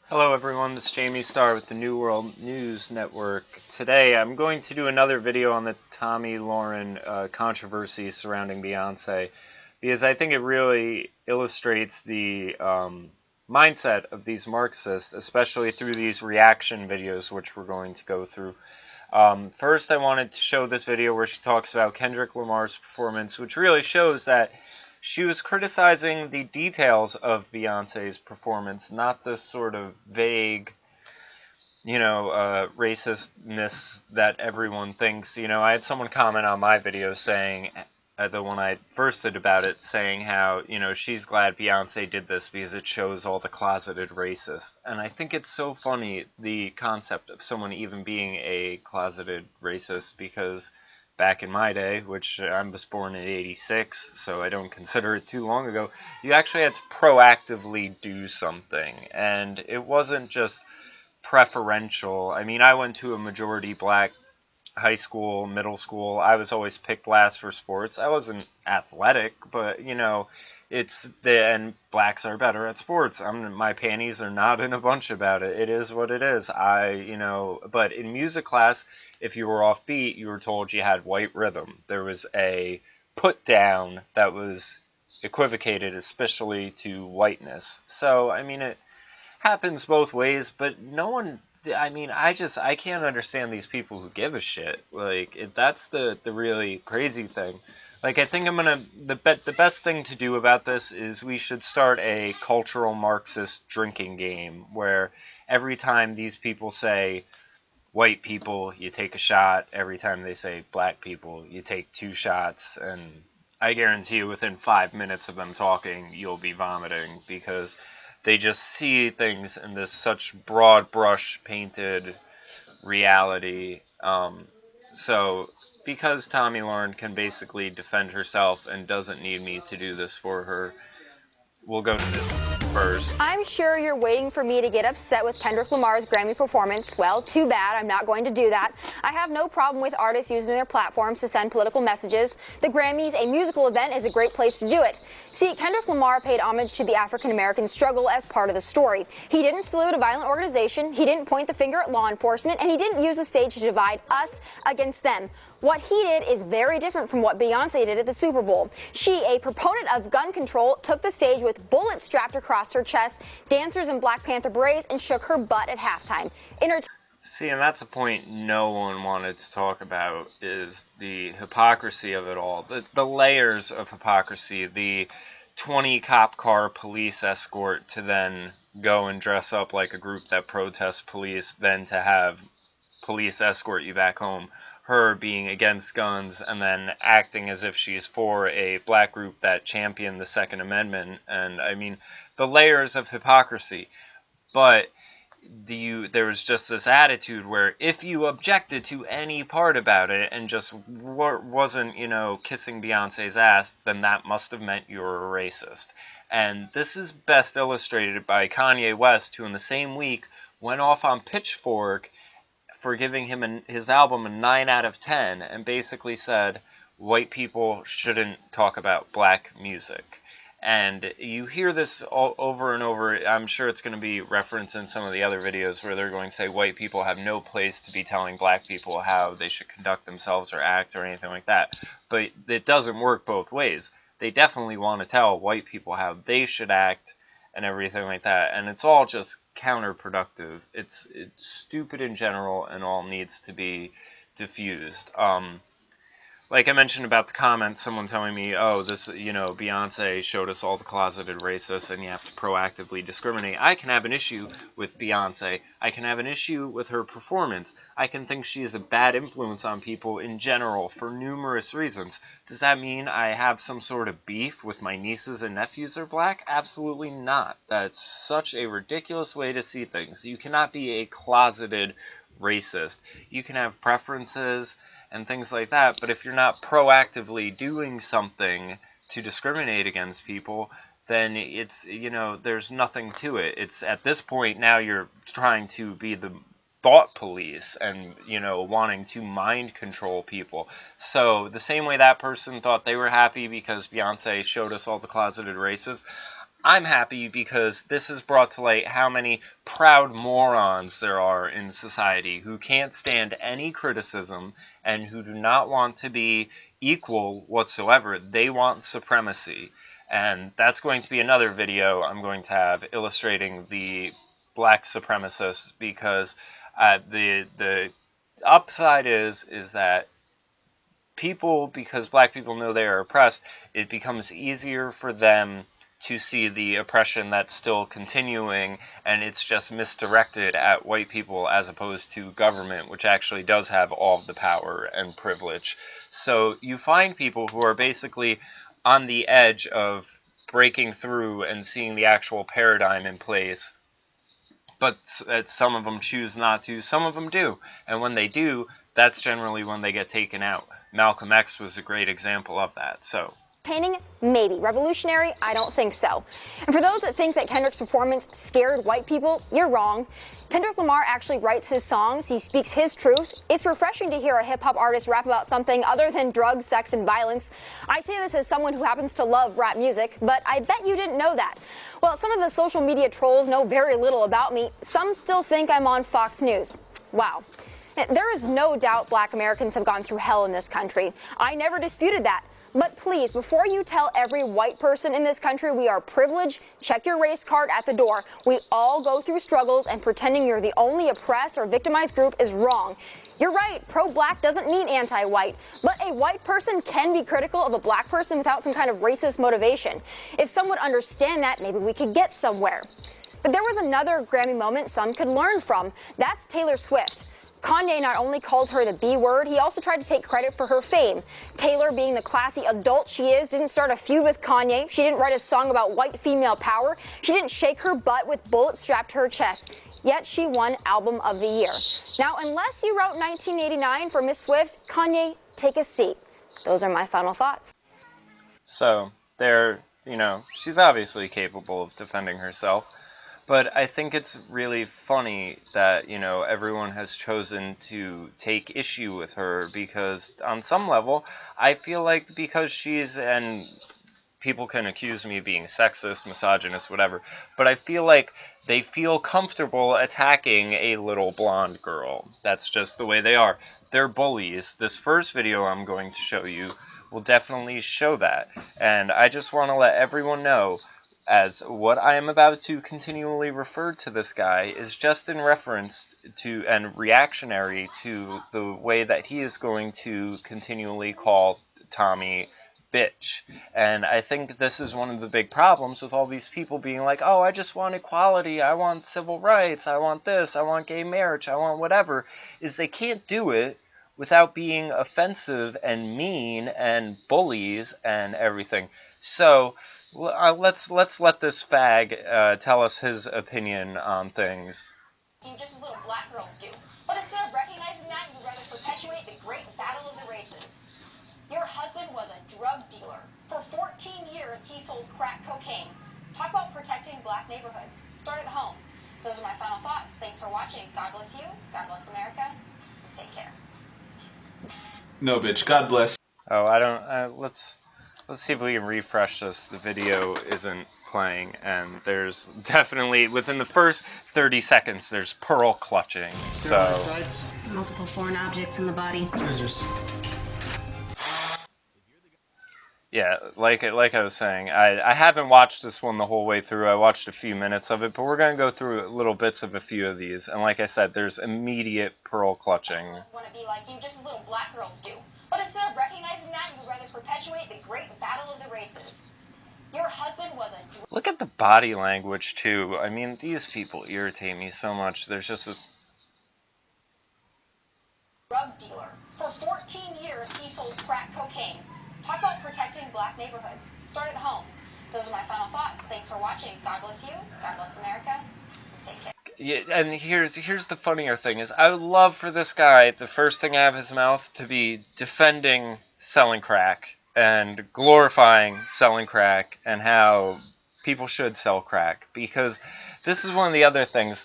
Hello everyone, this is Jamie Starr with the New World News Network. Today I'm going to do another video on the Tomi Lahren controversy surrounding Beyonce, because I think it really illustrates the mindset of these Marxists, especially through these reaction videos which we're going to go through. First I wanted to show this video where she talks about Kendrick Lamar's performance, which really shows that she was criticizing the details of Beyonce's performance, not the sort of vague, racistness that everyone thinks. I had someone comment on my video saying, the one I first did about it, saying how, she's glad Beyonce did this because it shows all the closeted racists. And I think it's so funny, the concept of someone even being a closeted racist, because back in my day, which I was born in '86, so I don't consider it too long ago, you actually had to proactively do something. And it wasn't just preferential. I mean, I went to a majority black high school, middle school. I was always picked last for sports. I wasn't athletic, but and blacks are better at sports. My panties are not in a bunch about it. It is what it is. But in music class, if you were off beat, you were told you had white rhythm. There was a put down that was equivocated, especially to whiteness. So, I mean, it happens both ways, but no one. I can't understand these people who give a shit. That's the really crazy thing. I think the best thing to do about this is we should start a cultural Marxist drinking game where every time these people say white people, you take a shot. Every time they say black people, you take two shots. And I guarantee you within 5 minutes of them talking, you'll be vomiting, because they just see things in this such broad brush painted reality. So because Tomi Lahren can basically defend herself and doesn't need me to do this for her, we'll go to this first. I'm sure you're waiting for me to get upset with Kendrick Lamar's Grammy performance. Well, too bad. I'm not going to do that. I have no problem with artists using their platforms to send political messages. The Grammys, a musical event, is a great place to do it. See, Kendrick Lamar paid homage to the African-American struggle as part of the story. He didn't salute a violent organization, he didn't point the finger at law enforcement, and he didn't use the stage to divide us against them. What he did is very different from what Beyonce did at the Super Bowl. She, a proponent of gun control, took the stage with bullets strapped across her chest, dancers in Black Panther berets, and shook her butt at halftime. See, and that's a point no one wanted to talk about, is the hypocrisy of it all. The layers of hypocrisy, the 20 cop car police escort to then go and dress up like a group that protests police, then to have police escort you back home. Her being against guns and then acting as if she's for a black group that championed the Second Amendment. And I mean, the layers of hypocrisy. But there was just this attitude where if you objected to any part about it and just wasn't, kissing Beyonce's ass, then that must have meant you were a racist. And this is best illustrated by Kanye West, who in the same week went off on Pitchfork for giving him his album a 9 out of 10 and basically said white people shouldn't talk about black music. And you hear this all over and over. I'm sure it's going to be referenced in some of the other videos where they're going to say white people have no place to be telling black people how they should conduct themselves or act or anything like that. But it doesn't work both ways. They definitely want to tell white people how they should act and everything like that. And it's all just counterproductive. It's stupid in general and all needs to be diffused. Like I mentioned about the comments, someone telling me, oh, this, Beyonce showed us all the closeted racists and you have to proactively discriminate. I can have an issue with Beyonce. I can have an issue with her performance. I can think she is a bad influence on people in general for numerous reasons. Does that mean I have some sort of beef with my nieces and nephews are black? Absolutely not. That's such a ridiculous way to see things. You cannot be a closeted racist. You can have preferences and things like that, but if you're not proactively doing something to discriminate against people, then it's, there's nothing to it. It's at this point now you're trying to be the thought police and, wanting to mind control people. So the same way that person thought they were happy because Beyonce showed us all the closeted racists, I'm happy because this has brought to light how many proud morons there are in society who can't stand any criticism and who do not want to be equal whatsoever. They want supremacy. And that's going to be another video I'm going to have illustrating the black supremacists, because the upside is that people, because black people know they are oppressed, it becomes easier for them to see the oppression that's still continuing, and it's just misdirected at white people as opposed to government, which actually does have all of the power and privilege. So you find people who are basically on the edge of breaking through and seeing the actual paradigm in place, but some of them choose not to, some of them do. And when they do, that's generally when they get taken out. Malcolm X was a great example of that. So, entertaining? Maybe. Revolutionary? I don't think so. And for those that think that Kendrick's performance scared white people, you're wrong. Kendrick Lamar actually writes his songs. He speaks his truth. It's refreshing to hear a hip-hop artist rap about something other than drugs, sex, and violence. I say this as someone who happens to love rap music, but I bet you didn't know that. Well, some of the social media trolls know very little about me. Some still think I'm on Fox News. Wow. There is no doubt black Americans have gone through hell in this country. I never disputed that. But please, before you tell every white person in this country we are privileged, check your race card at the door. We all go through struggles, and pretending you're the only oppressed or victimized group is wrong. You're right, pro-black doesn't mean anti-white, but a white person can be critical of a black person without some kind of racist motivation. If some would understand that, maybe we could get somewhere. But there was another Grammy moment some could learn from. That's Taylor Swift. Kanye not only called her the B word, he also tried to take credit for her fame. Taylor, being the classy adult she is, didn't start a feud with Kanye. She didn't write a song about white female power. She didn't shake her butt with bullets strapped to her chest. Yet she won Album of the Year. Now, unless you wrote 1989 for Miss Swift, Kanye, take a seat. Those are my final thoughts. So, she's obviously capable of defending herself. But I think it's really funny that, everyone has chosen to take issue with her, because on some level, I feel like because and people can accuse me of being sexist, misogynist, whatever, but I feel like they feel comfortable attacking a little blonde girl. That's just the way they are. They're bullies. This first video I'm going to show you will definitely show that. And I just want to let everyone know, as what I am about to continually refer to this guy is just in reference to and reactionary to the way that he is going to continually call Tomi bitch. And I think this is one of the big problems with all these people being like, oh, I just want equality, I want civil rights, I want this, I want gay marriage, I want whatever, is they can't do it without being offensive and mean and bullies and everything. So let's let this fag tell us his opinion on things. Just as little black girls do. But instead of recognizing that, you'd rather perpetuate the great battle of the races. Your husband was a drug dealer. For 14 years, he sold crack cocaine. Talk about protecting black neighborhoods. Start at home. Those are my final thoughts. Thanks for watching. God bless you. God bless America. Take care. No, bitch. God bless. Oh, I don't. Let's see if we can refresh this. The video isn't playing, and there's definitely, within the first 30 seconds, there's pearl clutching. So, sites, multiple foreign objects in the body. Scissors. yeah, like I was saying, I haven't watched this one the whole way through. I watched a few minutes of it, but we're going to go through little bits of a few of these. And like I said, there's immediate pearl clutching. I want to be like you, just as little black girls do. But instead of recognizing that, you'd rather perpetuate the great battle of the races. Your husband was a Look at the body language, too. I mean, these people irritate me so much. There's just a drug dealer. For 14 years, he sold crack cocaine. Talk about protecting black neighborhoods. Start at home. Those are my final thoughts. Thanks for watching. God bless you. God bless America. Take care. Yeah, and here's the funnier thing is, I would love for this guy, the first thing out of his mouth, to be defending selling crack and glorifying selling crack and how people should sell crack, because this is one of the other things.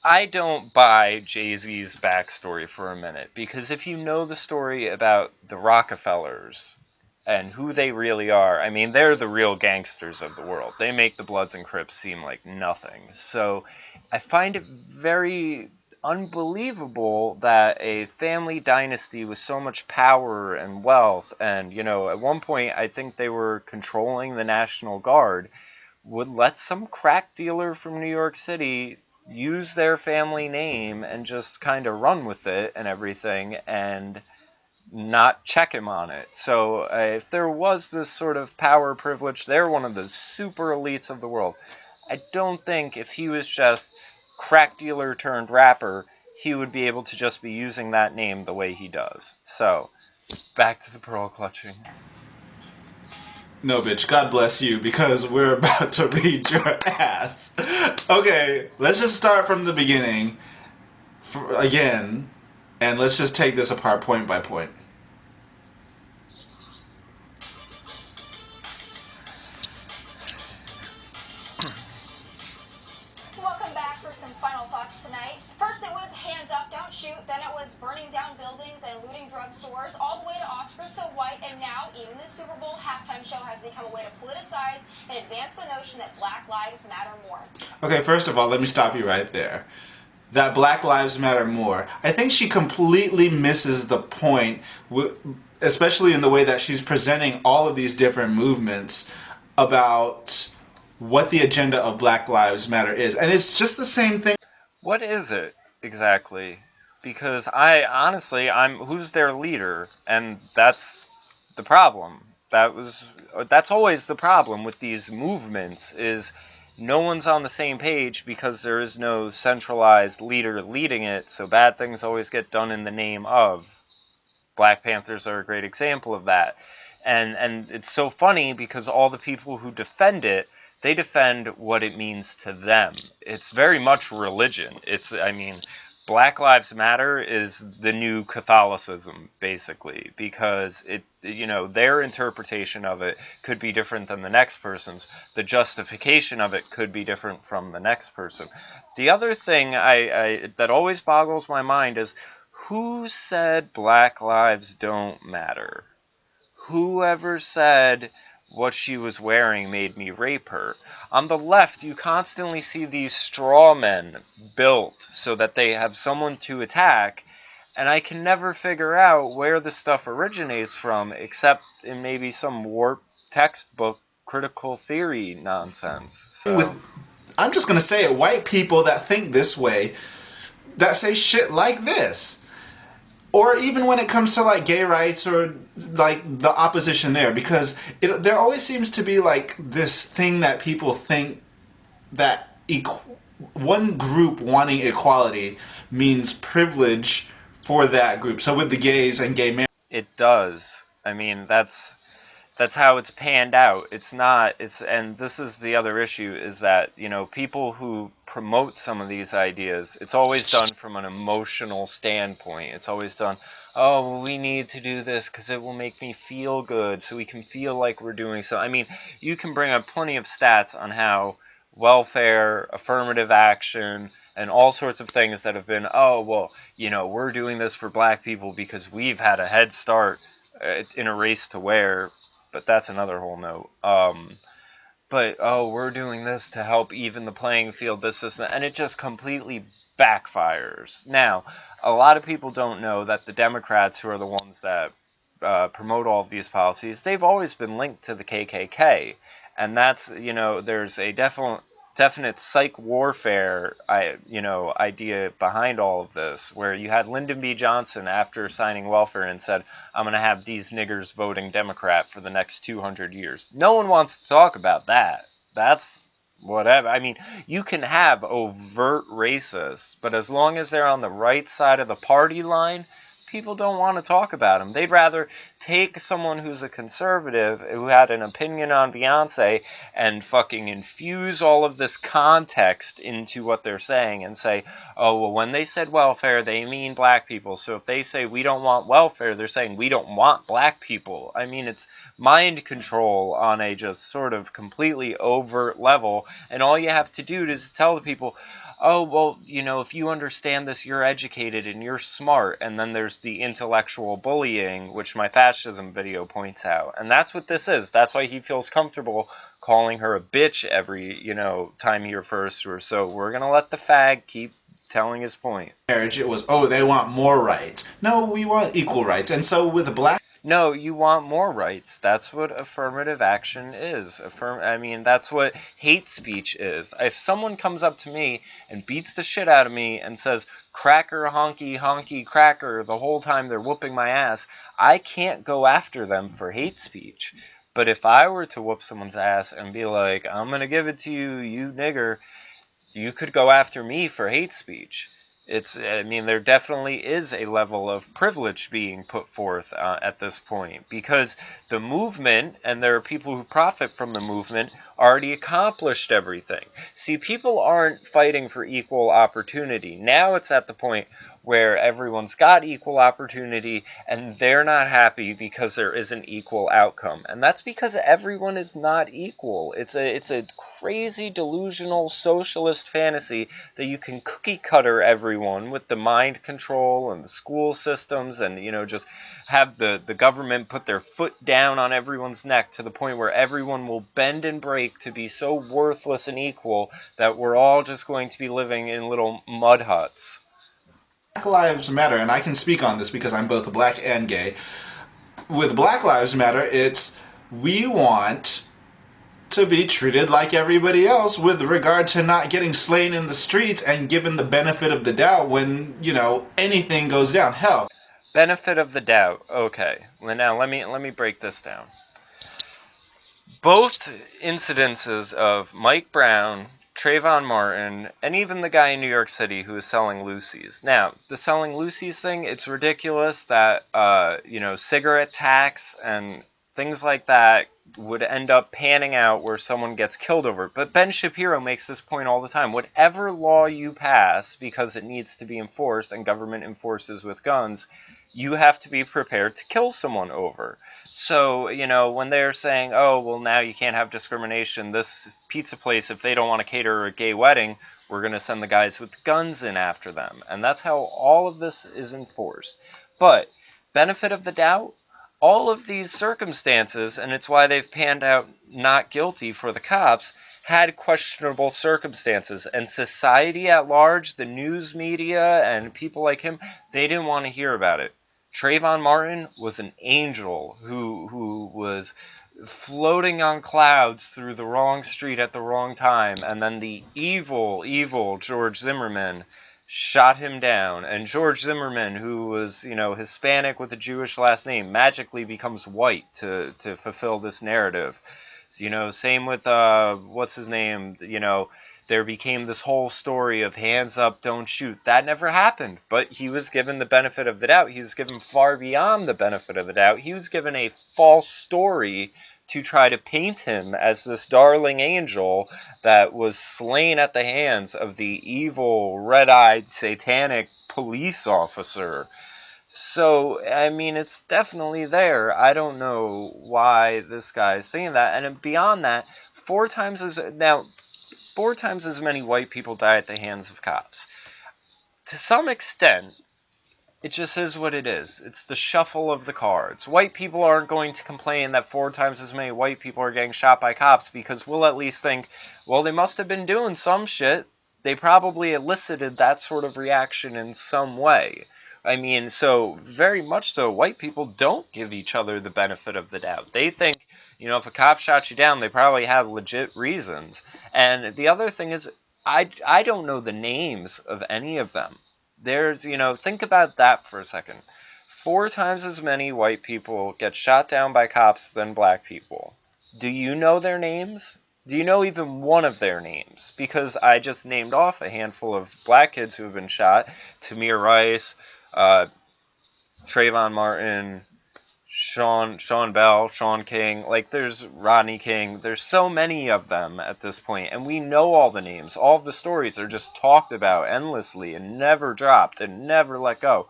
I don't buy Jay-Z's backstory for a minute, because if you know the story about the Rockefellers, and who they really are. I mean, they're the real gangsters of the world. They make the Bloods and Crips seem like nothing. So I find it very unbelievable that a family dynasty with so much power and wealth, and, at one point I think they were controlling the National Guard, would let some crack dealer from New York City use their family name and just kind of run with it and everything, and not check him on it. So if there was this sort of power privilege, they're one of the super elites of the world. I don't think if he was just crack dealer turned rapper, he would be able to just be using that name the way he does. So, back to the pearl clutching. No, bitch, God bless you, because we're about to read your ass. Okay, let's just start from the beginning again, and let's just take this apart point by point. Welcome back for some final thoughts tonight. First it was hands up, don't shoot. Then it was burning down buildings and looting drugstores, all the way to Oscars So White. And now even the Super Bowl halftime show has become a way to politicize and advance the notion that Black Lives Matter more. Okay, first of all, let me stop you right there. That Black Lives Matter more. I think she completely misses the point, especially in the way that she's presenting all of these different movements about what the agenda of Black Lives Matter is. And it's just the same thing. What is it exactly? Because I'm who's their leader, and that's the problem. That's always the problem with these movements, is no one's on the same page because there is no centralized leader leading it, so bad things always get done in the name of. Black Panthers are a great example of that. And it's so funny because all the people who defend it, they defend what it means to them. It's very much religion. Black Lives Matter is the new Catholicism, basically, because their interpretation of it could be different than the next person's. The justification of it could be different from the next person. The other thing that always boggles my mind is, who said Black lives don't matter? Whoever said what she was wearing made me rape her? On the left, you constantly see these straw men built so that they have someone to attack, and I can never figure out where the stuff originates from, except in maybe some warped textbook critical theory nonsense. So. I'm just going to say it, white people that think this way, that say shit like this. Or even when it comes to like gay rights or like the opposition there, because there always seems to be like this thing that people think that one group wanting equality means privilege for that group. So with the gays and gay men, it does. I mean, that's how it's panned out. And this is the other issue, is that, people who promote some of these ideas, it's always done from an emotional standpoint. It's always done, oh, we need to do this because it will make me feel good, so we can feel like we're doing so. I mean, you can bring up plenty of stats on how welfare, affirmative action, and all sorts of things that have been, we're doing this for black people because we've had a head start in a race to where, but that's another whole note. We're doing this to help even the playing field, and it just completely backfires. Now, a lot of people don't know that the Democrats, who are the ones that promote all of these policies, they've always been linked to the KKK. And that's, there's a definite psych warfare, idea behind all of this, where you had Lyndon B. Johnson, after signing welfare, and said, I'm going to have these niggers voting Democrat for the next 200 years. No one wants to talk about that. That's whatever. I mean, you can have overt racists, but as long as they're on the right side of the party line, people don't want to talk about them. They'd rather take someone who's a conservative, who had an opinion on Beyonce, and fucking infuse all of this context into what they're saying and say, oh, well, when they said welfare, they mean black people. So if they say we don't want welfare, they're saying we don't want black people. I mean, it's mind control on a just sort of completely overt level. And all you have to do is tell the people, oh, well, if you understand this, you're educated and you're smart. And then there's the intellectual bullying, which my fascism video points out. And that's what this is. That's why he feels comfortable calling her a bitch every, time he refers to her. So we're going to let the fag keep telling his point. Marriage, it was, oh, they want more rights. No, we want equal rights. And so with black... No, you want more rights. That's what affirmative action is. That's what hate speech is. If someone comes up to me and beats the shit out of me and says, cracker, honky, honky, cracker, the whole time they're whooping my ass, I can't go after them for hate speech. But if I were to whoop someone's ass and be like, I'm gonna give it to you, you nigger, you could go after me for hate speech. There definitely is a level of privilege being put forth at this point, because the movement, and there are people who profit from the movement, already accomplished everything. See, people aren't fighting for equal opportunity. Now it's at the point where everyone's got equal opportunity, and they're not happy because there isn't equal outcome. And that's because everyone is not equal. It's a crazy, delusional, socialist fantasy that you can cookie cutter everyone with the mind control and the school systems, and just have the government put their foot down on everyone's neck to the point where everyone will bend and break to be so worthless and equal that we're all just going to be living in little mud huts. Black Lives Matter, and I can speak on this because I'm both black and gay. With Black Lives Matter, it's we want to be treated like everybody else with regard to not getting slain in the streets and given the benefit of the doubt when, anything goes down. Hell. Benefit of the doubt. Okay. Well, now let me break this down. Both incidences of Mike Brown, Trayvon Martin, and even the guy in New York City who is selling Lucy's. Now, the selling Lucy's thing, it's ridiculous that, cigarette tax and things like that would end up panning out where someone gets killed over it. But Ben Shapiro makes this point all the time. Whatever law you pass, because it needs to be enforced and government enforces with guns, you have to be prepared to kill someone over. So, when they're saying, oh, well, now you can't have discrimination, this pizza place, if they don't want to cater a gay wedding, we're going to send the guys with guns in after them. And that's how all of this is enforced. But, benefit of the doubt, all of these circumstances, and it's why they've panned out not guilty for the cops, had questionable circumstances. And society at large, the news media, and people like him, they didn't want to hear about it. Trayvon Martin was an angel who was floating on clouds through the wrong street at the wrong time, and then the evil, evil George Zimmerman shot him down. And George Zimmerman, who was, Hispanic with a Jewish last name, magically becomes white to fulfill this narrative. Same with, what's his name, there became this whole story of hands up, don't shoot. That never happened, but he was given the benefit of the doubt. He was given far beyond the benefit of the doubt. He was given a false story to try to paint him as this darling angel that was slain at the hands of the evil, red-eyed, satanic police officer. So, it's definitely there. I don't know why this guy is saying that. And beyond that, 4 times as many white people die at the hands of cops. To some extent, it just is what it is. It's the shuffle of the cards. White people aren't going to complain that 4 times as many white people are getting shot by cops, because we'll at least think, well, they must have been doing some shit. They probably elicited that sort of reaction in some way. So very much so, white people don't give each other the benefit of the doubt. They think, if a cop shot you down, they probably have legit reasons. And the other thing is, I don't know the names of any of them. There's, think about that for a second. 4 times as many white people get shot down by cops than black people. Do you know their names? Do you know even one of their names? Because I just named off a handful of black kids who have been shot. Tamir Rice, Trayvon Martin, Sean Bell, Sean King, there's Rodney King. There's so many of them at this point, and we know all the names. All of the stories are just talked about endlessly and never dropped and never let go.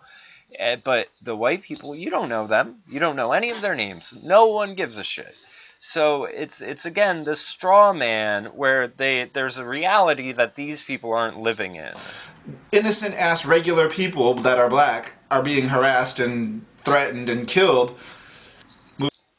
But the white people, you don't know them. You don't know any of their names. No one gives a shit. So it's again this straw man where there's a reality that these people aren't living in. Innocent ass regular people that are black are being harassed and threatened and killed.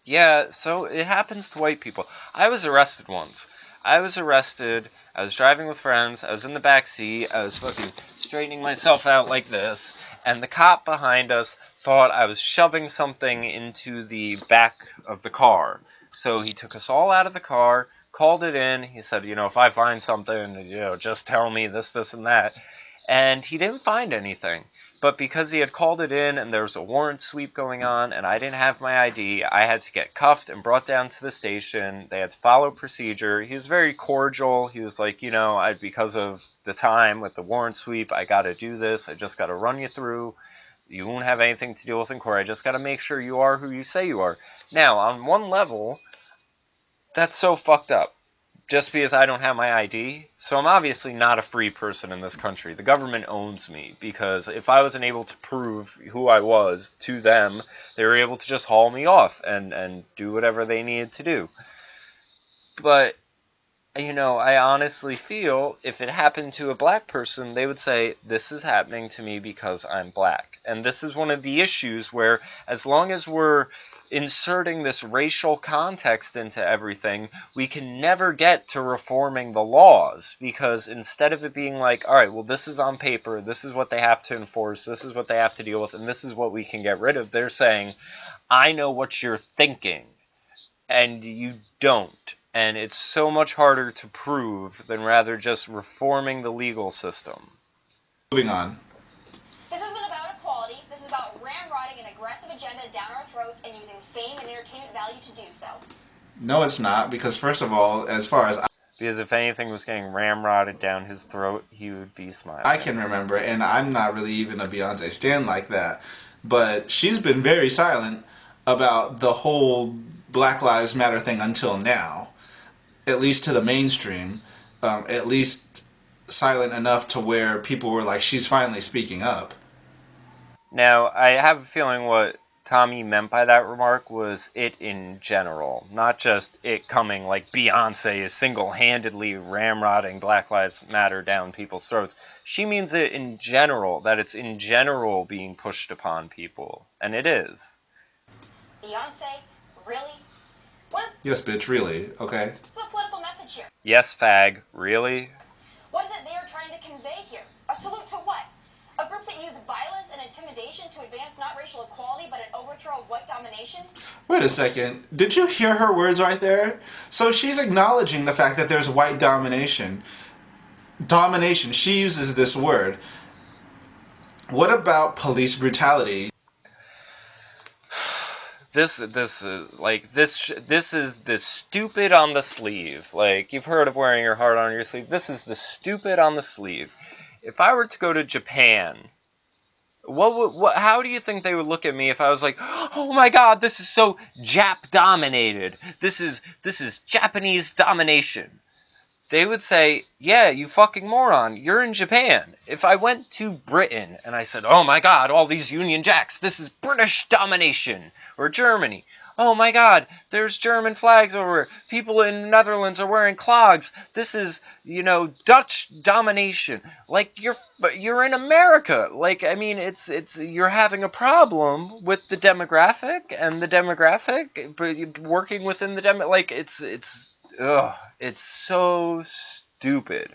Yeah, so it happens to white people. I was arrested once. I was driving with friends, I was in the back seat, I was fucking straightening myself out like this, and the cop behind us thought I was shoving something into the back of the car. So he took us all out of the car, called it in, he said, if I find something, just tell me this, and that. And he didn't find anything. But because he had called it in and there was a warrant sweep going on and I didn't have my ID, I had to get cuffed and brought down to the station. They had to follow procedure. He was very cordial. He was like, because of the time with the warrant sweep, I got to do this. I just got to run you through. You won't have anything to deal with in court. I just got to make sure you are who you say you are. Now, on one level, that's so fucked up. Just because I don't have my ID. So I'm obviously not a free person in this country. The government owns me because if I wasn't able to prove who I was to them, they were able to just haul me off and do whatever they needed to do. But, I honestly feel if it happened to a black person, they would say, this is happening to me because I'm black. And this is one of the issues where as long as we're inserting this racial context into everything, we can never get to reforming the laws, because instead of it being like, all right, well, this is on paper, this is what they have to enforce, this is what they have to deal with, and this is what we can get rid of, they're saying, I know what you're thinking, and you don't. And it's so much harder to prove than rather just reforming the legal system. Moving on. This isn't about equality. This is about ramrodding an aggressive agenda down our throats and using fame and entertainment value to do so. No, it's not, because first of all, as far as because if anything was getting ramrodded down his throat, he would be smiling. I can remember, and I'm not really even a Beyonce stan like that, but she's been very silent about the whole Black Lives Matter thing until now, at least to the mainstream, at least silent enough to where people were like, she's finally speaking up. Now, I have a feeling what Tomi meant by that remark was it in general, not just it coming like Beyonce is single-handedly ramrodding Black Lives Matter down people's throats. She means it in general, that it's in general being pushed upon people, and it is. Beyonce? Really? What is Yes, bitch, really, okay? the political message here? Yes, fag, really? What is it they are trying to convey here? A salute to what? A group that uses violence and intimidation to advance not racial equality, but an overthrow of white domination? Wait a second. Did you hear her words right there? So she's acknowledging the fact that there's white domination. Domination. She uses this word. What about police brutality? This is the stupid on the sleeve. Like, you've heard of wearing your heart on your sleeve. This is the stupid on the sleeve. If I were to go to Japan, how do you think they would look at me if I was like, oh my god, this is so Jap dominated. This is Japanese domination. They would say, yeah, you fucking moron, you're in Japan. If I went to Britain and I said, oh my god, all these Union Jacks, this is British domination. Or Germany, oh my god, there's German flags over. People in the Netherlands are wearing clogs. This is, Dutch domination. Like, you're in America. Like, I mean, it's you're having a problem with the demographic, but working within the like, it's so stupid.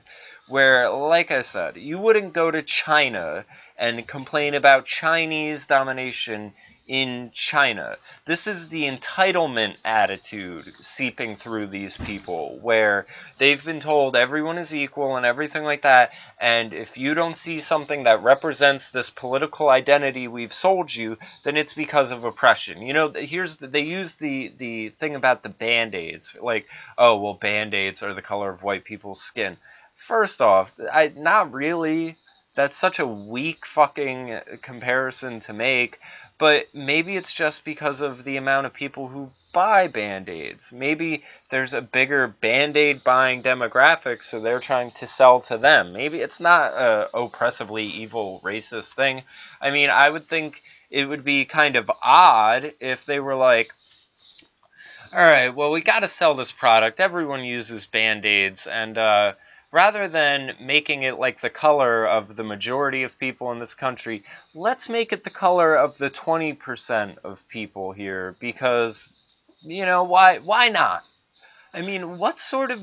Where, like I said, you wouldn't go to China and complain about Chinese domination in China. This is the entitlement attitude seeping through these people, where they've been told everyone is equal and everything like that, and if you don't see something that represents this political identity we've sold you, then it's because of oppression. They use the thing about the Band-Aids, like, oh, well, Band-Aids are the color of white people's skin. First off, not really. That's such a weak fucking comparison to make. But maybe it's just because of the amount of people who buy Band-Aids. Maybe there's a bigger Band-Aid buying demographic, so they're trying to sell to them. Maybe it's not a oppressively evil racist thing. I mean, I would think it would be kind of odd if they were like, All right, well, we got to sell this product. Everyone uses Band-Aids, and rather than making it like the color of the majority of people in this country, let's make it the color of the 20% of people here, because, why not? I mean, what sort of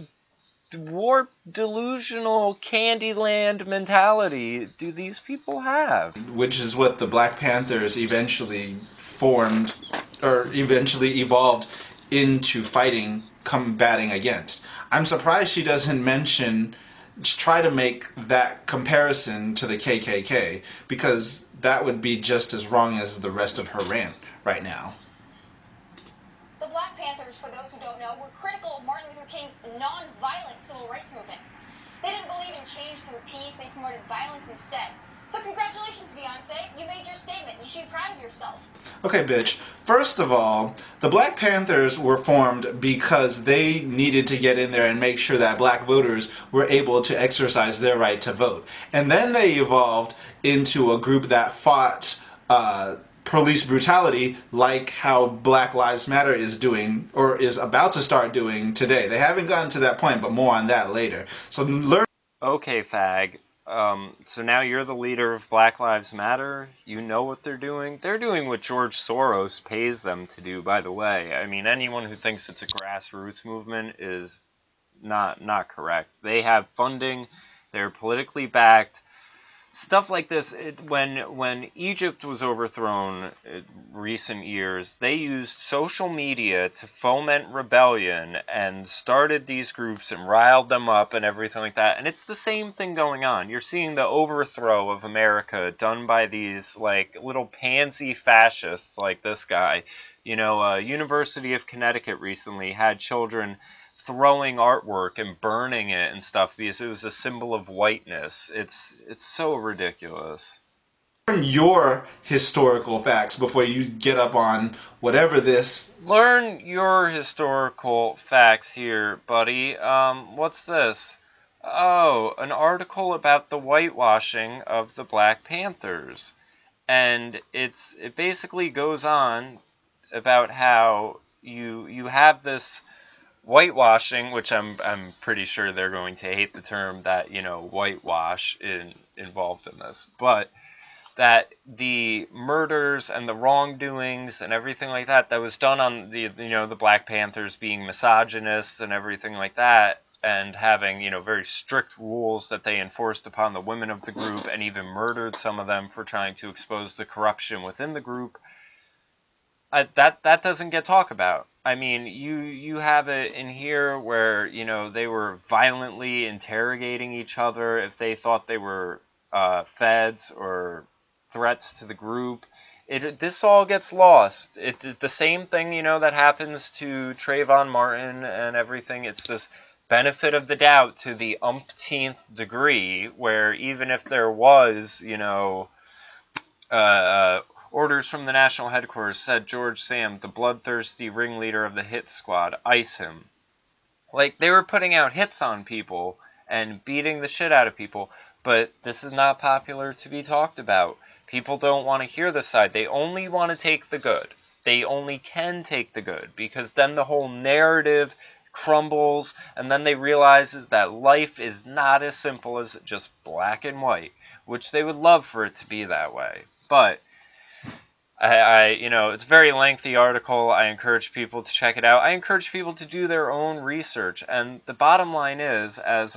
warped, delusional Candyland mentality do these people have? Which is what the Black Panthers eventually formed, or eventually evolved into fighting, combating against. I'm surprised she doesn't mention, try to make that comparison to the KKK, because that would be just as wrong as the rest of her rant right now. The Black Panthers, for those who don't know, were critical of Martin Luther King's non-violent civil rights movement. They didn't believe in change through peace, they promoted violence instead. So congratulations, Beyonce. You made your statement. You should be proud of yourself. Okay, bitch. First of all, the Black Panthers were formed because they needed to get in there and make sure that black voters were able to exercise their right to vote. And then they evolved into a group that fought police brutality, like how Black Lives Matter is doing, or is about to start doing today. They haven't gotten to that point, but more on that later. So learn. Okay, fag. So now you're the leader of Black Lives Matter. You know what they're doing. They're doing what George Soros pays them to do, by the way. I mean, anyone who thinks it's a grassroots movement is not correct. They have funding. They're politically backed. Stuff like this, when Egypt was overthrown in recent years, they used social media to foment rebellion and started these groups and riled them up and everything like that. And it's the same thing going on. You're seeing the overthrow of America done by these like little pansy fascists like this guy. University of Connecticut recently had children throwing artwork and burning it and stuff because it was a symbol of whiteness. It's so ridiculous. Learn your historical facts before you get up on whatever this. Learn your historical facts here, buddy. What's this? Oh, an article about the whitewashing of the Black Panthers. And it basically goes on about how you have this whitewashing, which I'm pretty sure they're going to hate the term that whitewash involved in this, but that the murders and the wrongdoings and everything like that was done on the Black Panthers being misogynists and everything like that, and having very strict rules that they enforced upon the women of the group, and even murdered some of them for trying to expose the corruption within the group. That doesn't get talked about. I mean, you have it in here where they were violently interrogating each other if they thought they were feds or threats to the group. This all gets lost. It's the same thing that happens to Trayvon Martin and everything. It's this benefit of the doubt to the umpteenth degree, where even if there was orders from the national headquarters said George Sam, the bloodthirsty ringleader of the hit squad, ice him. Like, they were putting out hits on people and beating the shit out of people, but this is not popular to be talked about. People don't want to hear this side. They only want to take the good. They only can take the good, because then the whole narrative crumbles, and then they realize that life is not as simple as just black and white, which they would love for it to be that way. But it's a very lengthy article. I encourage people to check it out. I encourage people to do their own research. And the bottom line is, as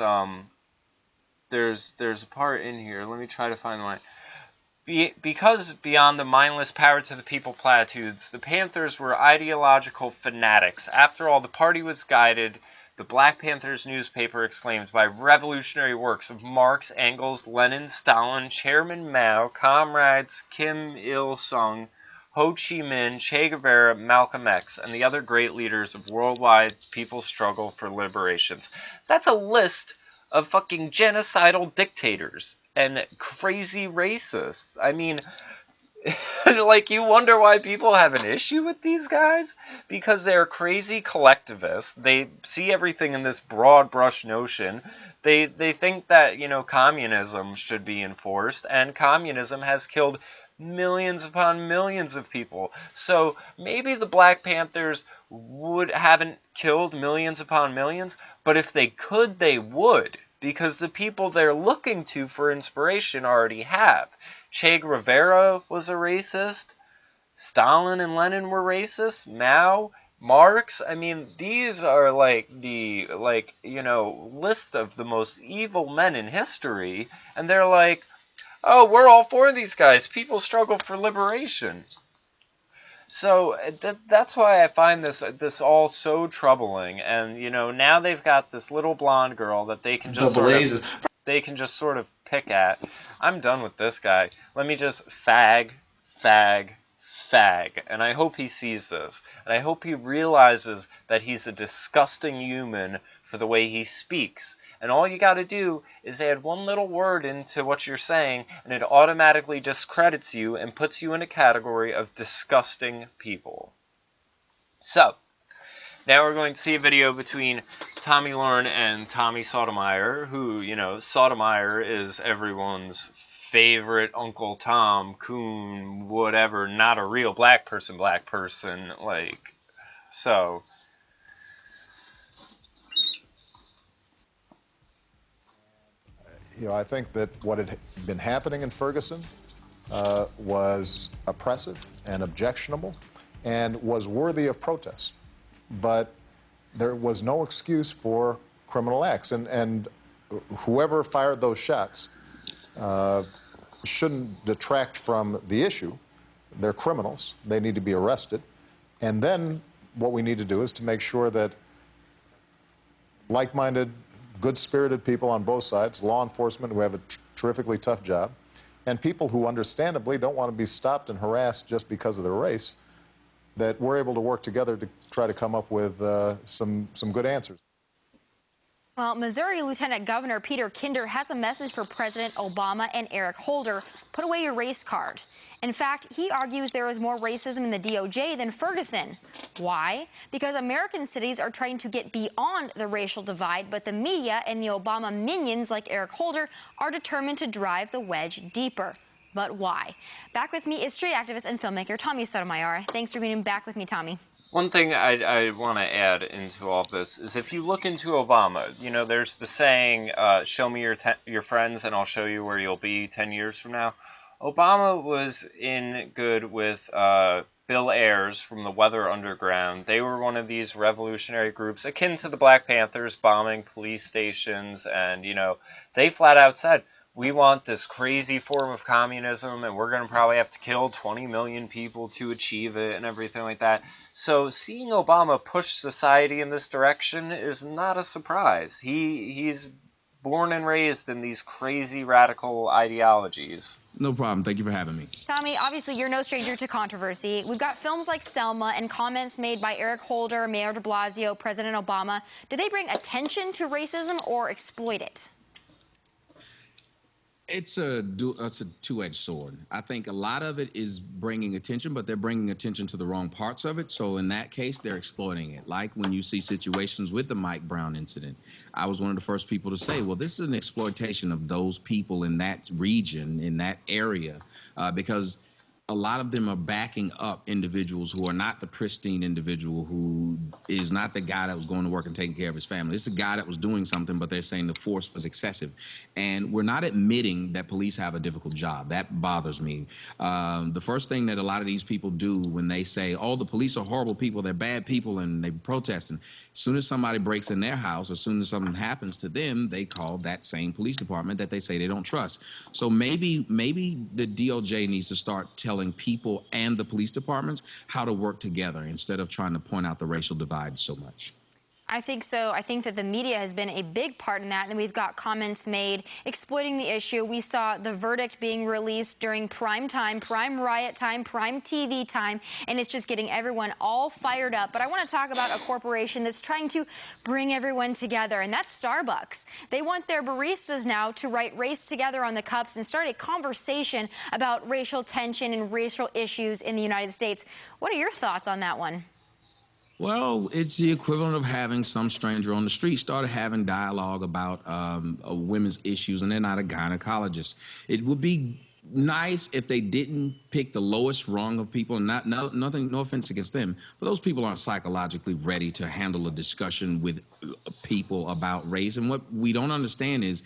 there's a part in here. Let me try to find the line. Because beyond the mindless power to the people platitudes, the Panthers were ideological fanatics. After all, the party was guided, the Black Panthers newspaper exclaimed, by revolutionary works of Marx, Engels, Lenin, Stalin, Chairman Mao, comrades Kim Il-sung, Ho Chi Minh, Che Guevara, Malcolm X, and the other great leaders of worldwide people's struggle for liberations. That's a list of fucking genocidal dictators and crazy racists. I mean, like, you wonder why people have an issue with these guys? Because they're crazy collectivists. They see everything in this broad brush notion. They think that, communism should be enforced, and communism has killed millions upon millions of people. So maybe the Black Panthers haven't killed millions upon millions, but if they could, they would, because the people they're looking to for inspiration already have. Che Guevara was a racist. Stalin and Lenin were racist. Mao, Marx. I mean, these are like the list of the most evil men in history, and they're like, oh, we're all for these guys. People struggle for liberation. So that's why I find this all so troubling. And now they've got this little blonde girl that they can just sort of pick at. I'm done with this guy. Let me just fag, and I hope he sees this, and I hope he realizes that he's a disgusting human for the way he speaks. And all you got to do is add one little word into what you're saying, and it automatically discredits you and puts you in a category of disgusting people. So, now we're going to see a video between Tomi Lahren and Tommy Sotomayor, who, Sotomayor is everyone's favorite Uncle Tom, coon, whatever, not a real black person, so. I think that what had been happening in Ferguson was oppressive and objectionable and was worthy of protest. But there was no excuse for criminal acts. And whoever fired those shots shouldn't detract from the issue. They're criminals. They need to be arrested. And then what we need to do is to make sure that like-minded, good-spirited people on both sides, law enforcement who have a terrifically tough job, and people who understandably don't want to be stopped and harassed just because of their race, that we're able to work together to try to come up with some good answers. Well, Missouri Lieutenant Governor Peter Kinder has a message for President Obama and Eric Holder. Put away your race card. In fact, he argues there is more racism in the DOJ than Ferguson. Why? Because American cities are trying to get beyond the racial divide, but the media and the Obama minions like Eric Holder are determined to drive the wedge deeper. But why? Back with me is street activist and filmmaker Tomi Sotomayor. Thanks for being back with me, Tomi. One thing I want to add into all this is if you look into Obama, there's the saying, show me your friends and I'll show you where you'll be 10 years from now. Obama was in good with Bill Ayers from the Weather Underground. They were one of these revolutionary groups akin to the Black Panthers bombing police stations, and, they flat out said, we want this crazy form of communism, and we're going to probably have to kill 20 million people to achieve it and everything like that. So seeing Obama push society in this direction is not a surprise. He's born and raised in these crazy radical ideologies. No problem. Thank you for having me. Tomi, obviously you're no stranger to controversy. We've got films like Selma and comments made by Eric Holder, Mayor de Blasio, President Obama. Do they bring attention to racism or exploit it? It's a two-edged sword. I think a lot of it is bringing attention, but they're bringing attention to the wrong parts of it. So in that case, they're exploiting it. Like when you see situations with the Mike Brown incident, I was one of the first people to say, well, this is an exploitation of those people in that region, in that area, because a lot of them are backing up individuals who are not the pristine individual, who is not the guy that was going to work and taking care of his family. It's a guy that was doing something, but they're saying the force was excessive. And we're not admitting that police have a difficult job. That bothers me. The first thing that a lot of these people do when they say, oh, the police are horrible people, they're bad people, and they're protesting, as soon as somebody breaks in their house, as soon as something happens to them, they call that same police department that they say they don't trust. So maybe the DOJ needs to start telling people and the police departments how to work together instead of trying to point out the racial divide so much. I think so. I think that the media has been a big part in that. And then we've got comments made exploiting the issue. We saw the verdict being released during prime time, prime riot time, prime TV time, and it's just getting everyone all fired up. But I want to talk about a corporation that's trying to bring everyone together, and that's Starbucks. They want their baristas now to write Race Together on the cups and start a conversation about racial tension and racial issues in the United States. What are your thoughts on that one? Well, it's the equivalent of having some stranger on the street started having dialogue about women's issues, and they're not a gynecologist. It would be nice if they didn't pick the lowest rung of people, and nothing, no offense against them, but those people aren't psychologically ready to handle a discussion with people about race. And what we don't understand is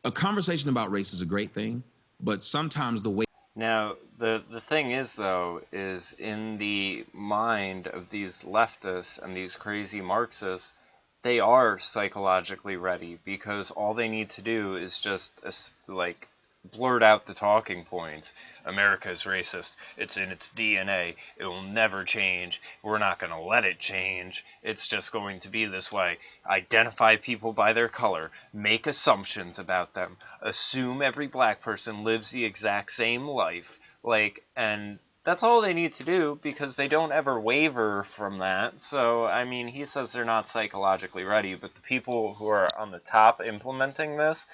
a conversation about race is a great thing, but sometimes the way. Now, the thing is, though, is in the mind of these leftists and these crazy Marxists, they are psychologically ready because all they need to do is just, like, blurt out the talking points. America is racist. It's in its DNA. It will never change. We're not going to let it change. It's just going to be this way. Identify people by their color. Make assumptions about them. Assume every black person lives the exact same life. And that's all they need to do because they don't ever waver from that. So, I mean, he says they're not psychologically ready, but the people who are on the top implementing this,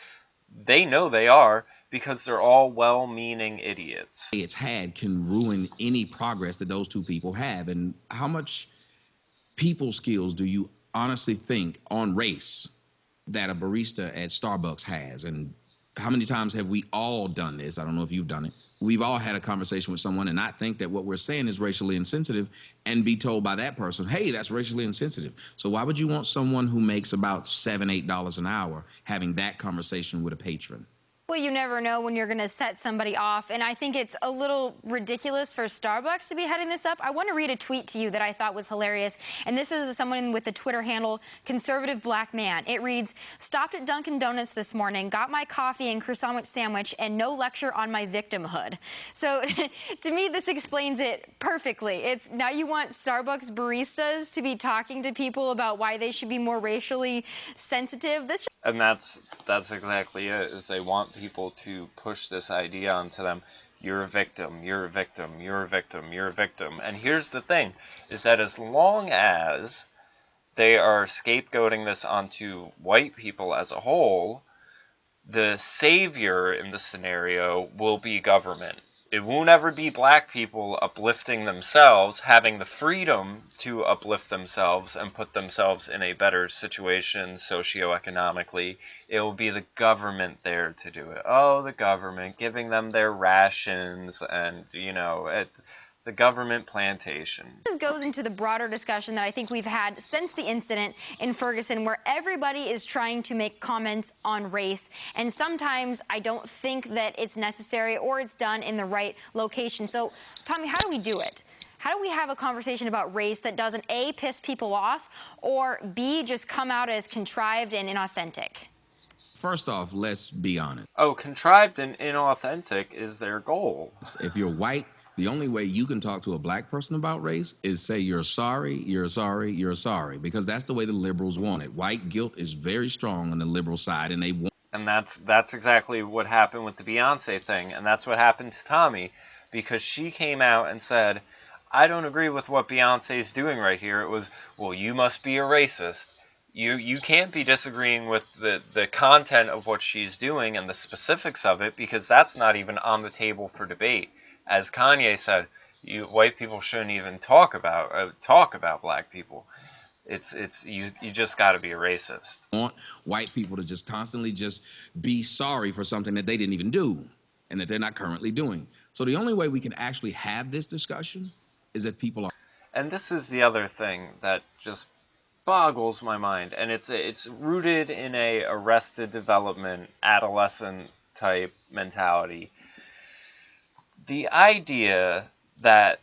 they know they are because they're all well-meaning idiots. It's had can ruin any progress that those two people have. And how much people skills do you honestly think on race that a barista at Starbucks has? And how many times have we all done this? I don't know if you've done it. We've all had a conversation with someone and not think that what we're saying is racially insensitive and be told by that person, hey, that's racially insensitive. So why would you want someone who makes about $7, $8 an hour having that conversation with a patron? Well, you never know when you're going to set somebody off, and I think it's a little ridiculous for Starbucks to be heading this up. I want to read a tweet to you that I thought was hilarious, and this is someone with the Twitter handle Conservative Black Man. It reads, stopped at Dunkin' Donuts this morning, got my coffee and croissant sandwich, and no lecture on my victimhood. So to me, this explains it perfectly. It's now you want Starbucks baristas to be talking to people about why they should be more racially sensitive. And that's exactly it, is they want people to push this idea onto them. You're a victim, you're a victim, you're a victim, you're a victim. And here's the thing, is that as long as they are scapegoating this onto white people as a whole, the savior in the scenario will be government. It won't ever be black people uplifting themselves, having the freedom to uplift themselves and put themselves in a better situation socioeconomically. It will be the government there to do it. Oh, the government, giving them their rations and, the government plantation. This goes into the broader discussion that I think we've had since the incident in Ferguson, where everybody is trying to make comments on race. And sometimes I don't think that it's necessary or it's done in the right location. So, Tommy, how do we do it? How do we have a conversation about race that doesn't, A, piss people off, or B, just come out as contrived and inauthentic? First off, let's be honest. Oh, contrived and inauthentic is their goal. If you're white, the only way you can talk to a black person about race is say you're sorry, you're sorry, you're sorry, because that's the way the liberals want it. White guilt is very strong on the liberal side, and they want. And that's exactly what happened with the Beyonce thing, and that's what happened to Tomi, because she came out and said, I don't agree with what Beyonce's doing right here. It was, well, you must be a racist. You can't be disagreeing with the content of what she's doing and the specifics of it, because that's not even on the table for debate. As Kanye said, white people shouldn't even talk about black people. You just got to be a racist. Want white people to just constantly just be sorry for something that they didn't even do and that they're not currently doing. So the only way we can actually have this discussion is if people are. And this is the other thing that just boggles my mind, and it's rooted in a Arrested Development adolescent type mentality. The idea that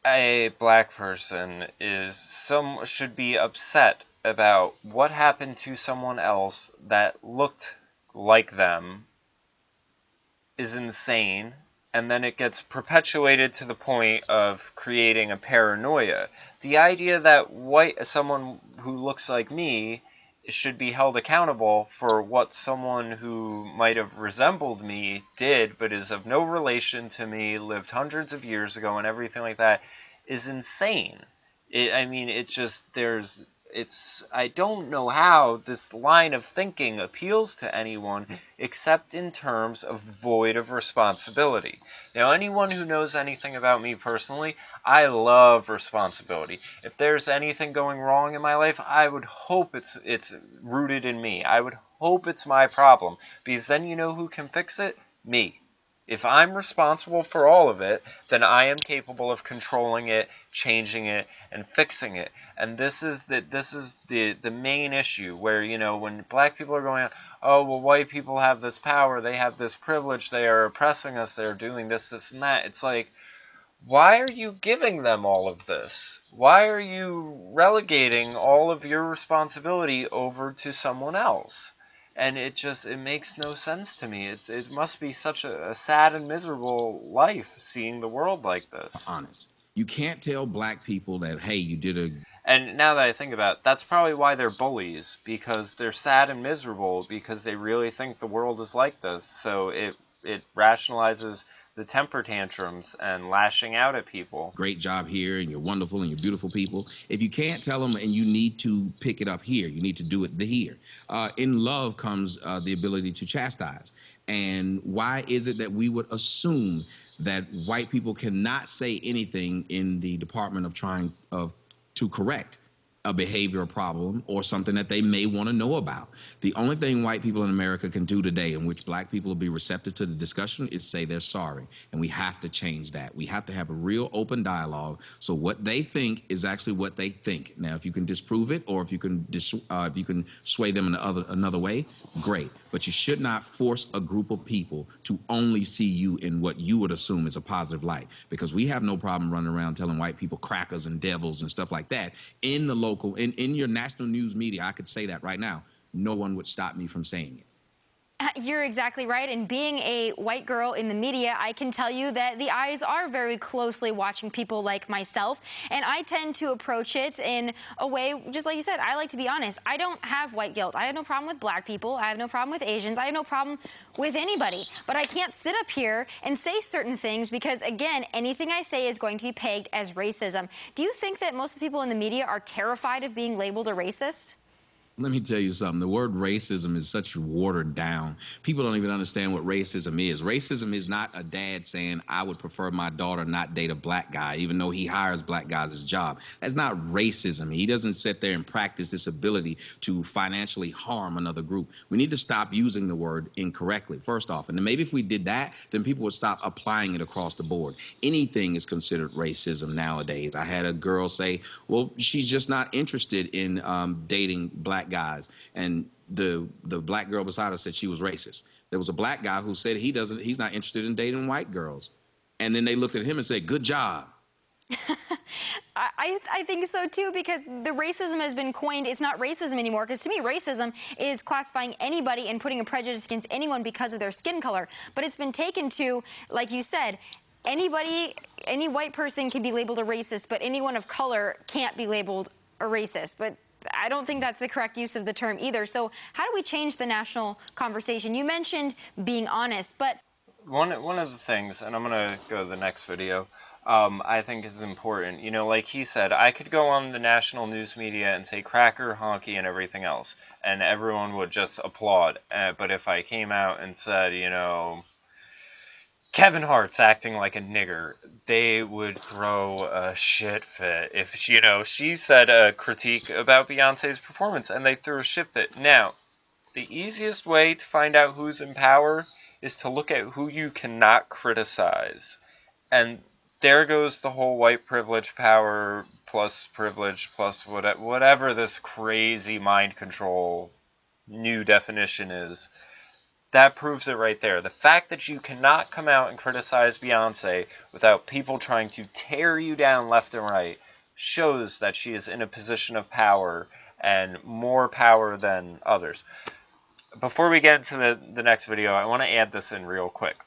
a black person should be upset about what happened to someone else that looked like them is insane, and then it gets perpetuated to the point of creating a paranoia. The idea that someone who looks like me should be held accountable for what someone who might have resembled me did, but is of no relation to me, lived hundreds of years ago and everything like that, is insane. I don't know how this line of thinking appeals to anyone except in terms of void of responsibility. Now, anyone who knows anything about me personally, I love responsibility. If there's anything going wrong in my life, I would hope it's rooted in me. I would hope it's my problem, because then you know who can fix it? Me. If I'm responsible for all of it, then I am capable of controlling it, changing it, and fixing it. And this is the main issue where, when black people are going on, oh, well, white people have this power, they have this privilege, they are oppressing us, they're doing this, this, and that. It's like, why are you giving them all of this? Why are you relegating all of your responsibility over to someone else? And it makes no sense to me. It must be such a sad and miserable life seeing the world like this. Honest. You can't tell black people that, hey, you did a And now that I think about it, that's probably why they're bullies, because they're sad and miserable because they really think the world is like this. So it rationalizes the temper tantrums and lashing out at people. great job here and you're wonderful and you're beautiful people. If you can't tell them and you need to pick it up here, you need to do it here. In love comes the ability to chastise. And why is it that we would assume that white people cannot say anything in the department of trying to correct a behavioral problem or something that they may want to know about? The only thing white people in America can do today in which black people will be receptive to the discussion is say they're sorry. And we have to change that. We have to have a real open dialogue. So what they think is actually what they think. Now, if you can disprove it or if you can sway them in another way, great. But you should not force a group of people to only see you in what you would assume is a positive light, because we have no problem running around telling white people crackers and devils and stuff like that in the local, in your national news media. I could say that right now. No one would stop me from saying it. You're exactly right. And being a white girl in the media, I can tell you that the eyes are very closely watching people like myself. And I tend to approach it in a way, just like you said, I like to be honest. I don't have white guilt. I have no problem with black people. I have no problem with Asians. I have no problem with anybody. But I can't sit up here and say certain things because, again, anything I say is going to be pegged as racism. Do you think that most of the people in the media are terrified of being labeled a racist? Let me tell you something. The word racism is such watered down. People don't even understand what racism is. Racism is not a dad saying, I would prefer my daughter not date a black guy, even though he hires black guys as job. That's not racism. He doesn't sit there and practice this ability to financially harm another group. We need to stop using the word incorrectly, first off. And then maybe if we did that, then people would stop applying it across the board. Anything is considered racism nowadays. I had a girl say, well, she's just not interested in dating black guys, and the black girl beside her said she was racist. There was a black guy who said he's not interested in dating white girls, and then they looked at him and said, good job. I think so too, because the racism has been coined. It's not racism anymore, because to me racism is classifying anybody and putting a prejudice against anyone because of their skin color. But it's been taken to, like you said, anybody, any white person can be labeled a racist, but anyone of color can't be labeled a racist. But I don't think that's the correct use of the term either. So how do we change the national conversation? You mentioned being honest, but one of the things, and I'm going to go to the next video, I think is important. Like he said, I could go on the national news media and say cracker, honky, and everything else, and everyone would just applaud. But if I came out and said, Kevin Hart's acting like a nigger, they would throw a shit fit. If, she said a critique about Beyonce's performance, and they threw a shit fit. Now, the easiest way to find out who's in power is to look at who you cannot criticize. And there goes the whole white privilege plus whatever this crazy mind control new definition is. That proves it right there. The fact that you cannot come out and criticize Beyonce without people trying to tear you down left and right shows that she is in a position of power, and more power than others. Before we get into the next video, I want to add this in real quick.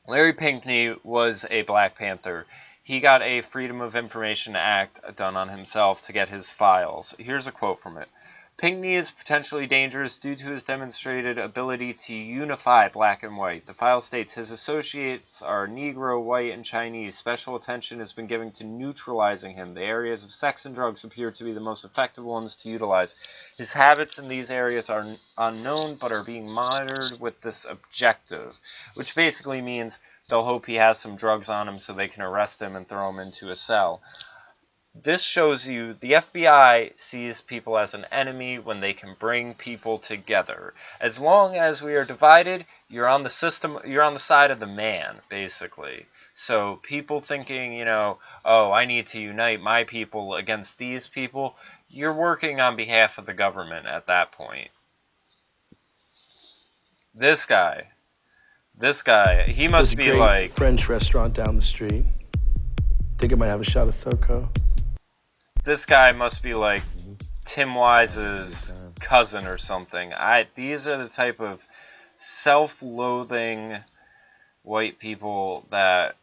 Larry Pinkney was a Black Panther. He got a Freedom of Information Act done on himself to get his files. Here's a quote from it. Pinkney is potentially dangerous due to his demonstrated ability to unify black and white. The file states his associates are Negro, white, and Chinese. Special attention has been given to neutralizing him. The areas of sex and drugs appear to be the most effective ones to utilize. His habits in these areas are unknown but are being monitored with this objective, which basically means they'll hope he has some drugs on him so they can arrest him and throw him into a cell. this shows you the FBI sees people as an enemy when they can bring people together. As long as we are divided, you're on the system, you're on the side of the man, basically. So people thinking, you know, oh, I need to unite my people against these people, you're working on behalf of the government at that point. This guy, he must be There's a great like, French restaurant down the street. Think I might have a shot of SoCo. this guy must be like Tim Wise's cousin or something. These are the type of self-loathing white people that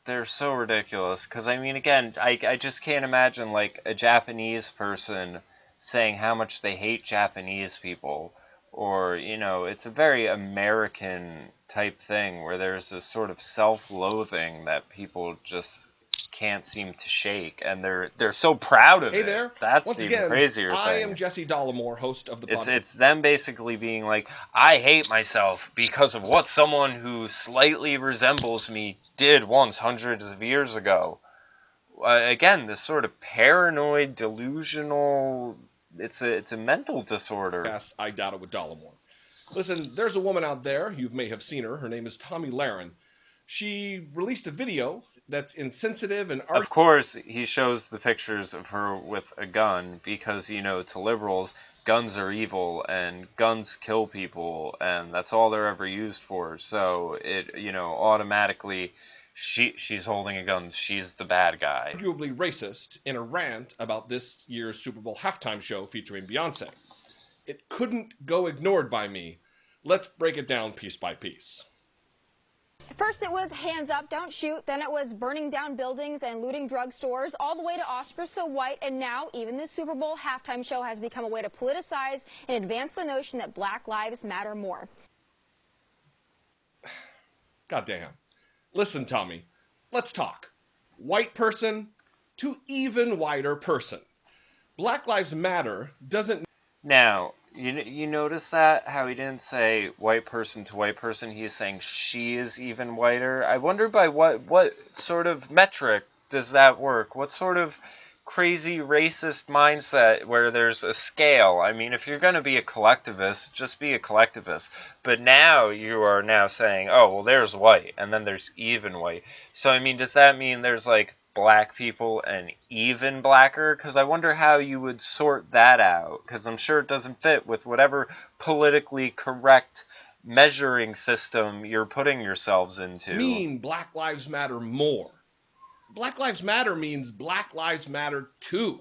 they're so ridiculous. Because, I mean, again, I just can't imagine, like, a Japanese person saying how much they hate Japanese people. Or, you know, it's a very American type thing where there's this sort of self-loathing that people just can't seem to shake, and they're so proud of it. Hey there. That's Once the again, even crazier thing. I am Jesse Dollamore, host of the podcast. It's them basically being like, I hate myself because of what someone who slightly resembles me did once hundreds of years ago. Again, this sort of paranoid, delusional, it's a mental disorder. Yes, I doubt it with Dollamore. Listen, there's a woman out there, you may have seen her name is Tomi Lahren. She released a video that's insensitive and... Of course, he shows the pictures of her with a gun because, you know, to liberals, guns are evil and guns kill people and that's all they're ever used for. So it, you know, automatically she's holding a gun. She's the bad guy. Arguably racist in a rant about this year's Super Bowl halftime show featuring Beyonce. It couldn't go ignored by me. Let's break it down piece by piece. First it was hands up, don't shoot. Then it was burning down buildings and looting drugstores, all the way to Oscars So White. And now even the Super Bowl halftime show has become a way to politicize and advance the notion that Black lives matter more. Goddamn. Listen, Tommy, let's talk. White person to even whiter person. Black Lives Matter doesn't... Now, you notice that? How he didn't say white person to white person, he's saying she is even whiter? I wonder by what sort of metric does that work? What sort of crazy racist mindset where there's a scale? I mean, if you're going to be a collectivist, just be a collectivist. But now you are now saying, oh, well, there's white, and then there's even white. So, I mean, does that mean there's, like, black people and even blacker? Because I wonder how you would sort that out, because I'm sure it doesn't fit with whatever politically correct measuring system you're putting yourselves into. Mean Black Lives Matter more. Black Lives Matter means Black Lives Matter too.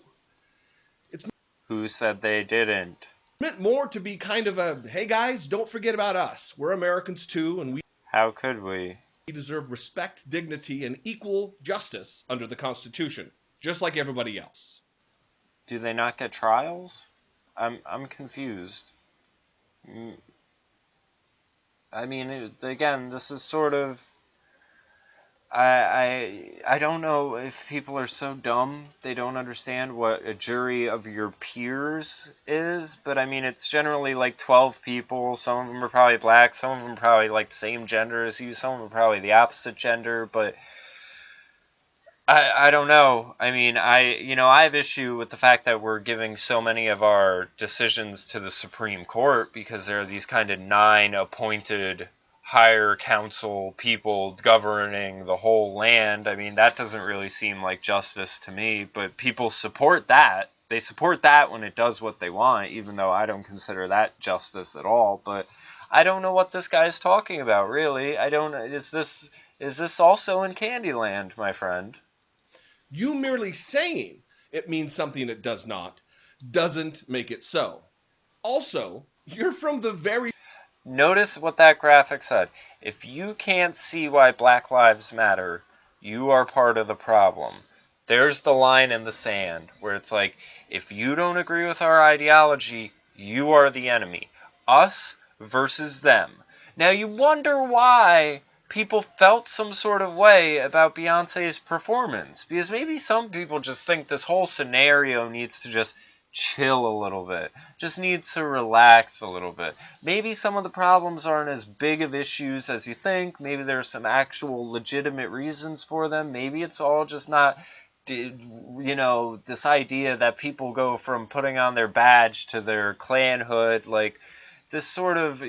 Who said they didn't? Meant more to be kind of a, hey guys, don't forget about us. We're Americans too, and we... How could we? We deserve respect, dignity, and equal justice under the Constitution, just like everybody else. Do they not get trials? I'm confused. I mean, again, this is sort of... I don't know if people are so dumb they don't understand what a jury of your peers is, but I mean, it's generally like 12 people. Some of them are probably black, some of them are probably like the same gender as you, some of them are probably the opposite gender, but I don't know. I mean, I have issue with the fact that we're giving so many of our decisions to the Supreme Court because there are these kind of 9 appointed higher council people governing the whole land. I mean, that doesn't really seem like justice to me, but people support that. They support that when it does what they want, even though I don't consider that justice at all. But I don't know what this guy's talking about, really. Is this also in Candyland, my friend? You merely saying it means something it does not doesn't make it so. Also, you're from the very... Notice what that graphic said. If you can't see why Black Lives Matter, you are part of the problem. There's the line in the sand where it's like, if you don't agree with our ideology, you are the enemy. Us versus them. Now you wonder why people felt some sort of way about Beyonce's performance. Because maybe some people just think this whole scenario needs to just chill a little bit. Just needs to relax a little bit. Maybe some of the problems aren't as big of issues as you think. Maybe there's some actual legitimate reasons for them. Maybe it's all just not this idea that people go from putting on their badge to their clan hood, like this sort of,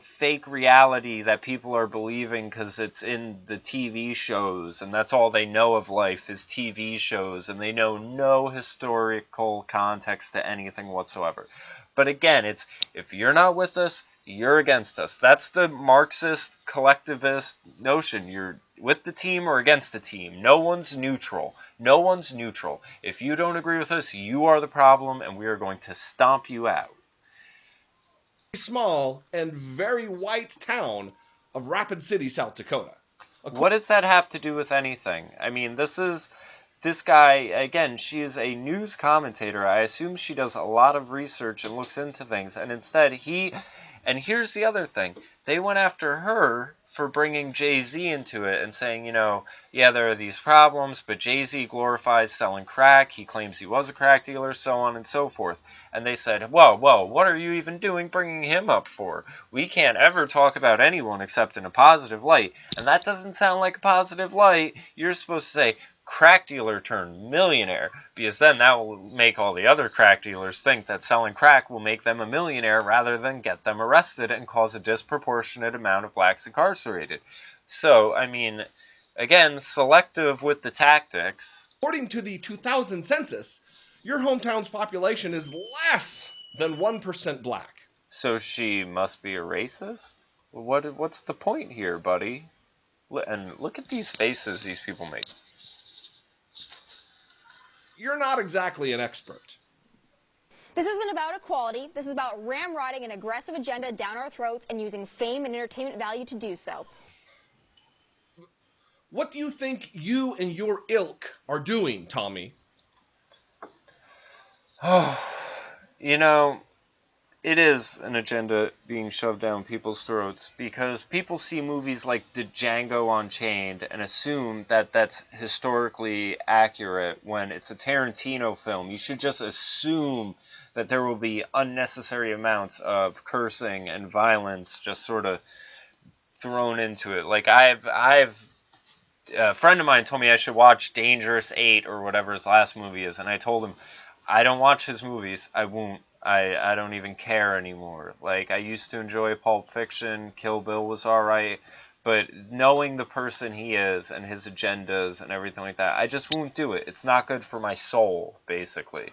fake reality that people are believing because it's in the TV shows, and that's all they know of life is TV shows, and they know no historical context to anything whatsoever. But again, it's if you're not with us, you're against us. That's the Marxist collectivist notion. You're with the team or against the team. No one's neutral. No one's neutral. If you don't agree with us, you are the problem, and we are going to stomp you out. Small and very white town of Rapid City, South Dakota. What does that have to do with anything? I mean, this guy, again, she is a news commentator. I assume she does a lot of research and looks into things. And instead, and here's the other thing. They went after her for bringing Jay-Z into it and saying, yeah, there are these problems, but Jay-Z glorifies selling crack. He claims he was a crack dealer, so on and so forth. And they said, whoa, what are you even doing bringing him up for? We can't ever talk about anyone except in a positive light. And that doesn't sound like a positive light. You're supposed to say, crack dealer turned millionaire, because then that will make all the other crack dealers think that selling crack will make them a millionaire rather than get them arrested and cause a disproportionate amount of blacks incarcerated. So, I mean, again, selective with the tactics. According to the 2000 census, your hometown's population is less than 1% black. So she must be a racist? What's the point here, buddy? And look at these faces these people make. You're not exactly an expert. This isn't about equality. This is about ramrodding an aggressive agenda down our throats and using fame and entertainment value to do so. What do you think you and your ilk are doing, Tommy? Oh, it is an agenda being shoved down people's throats because people see movies like the Django Unchained and assume that that's historically accurate when it's a Tarantino film. You should just assume that there will be unnecessary amounts of cursing and violence just sort of thrown into it. Like a friend of mine told me I should watch Dangerous 8 or whatever his last movie is, and I told him I don't watch his movies. I won't. I don't even care anymore. Like, I used to enjoy Pulp Fiction, Kill Bill was alright, but knowing the person he is and his agendas and everything like that, I just won't do it. It's not good for my soul, basically.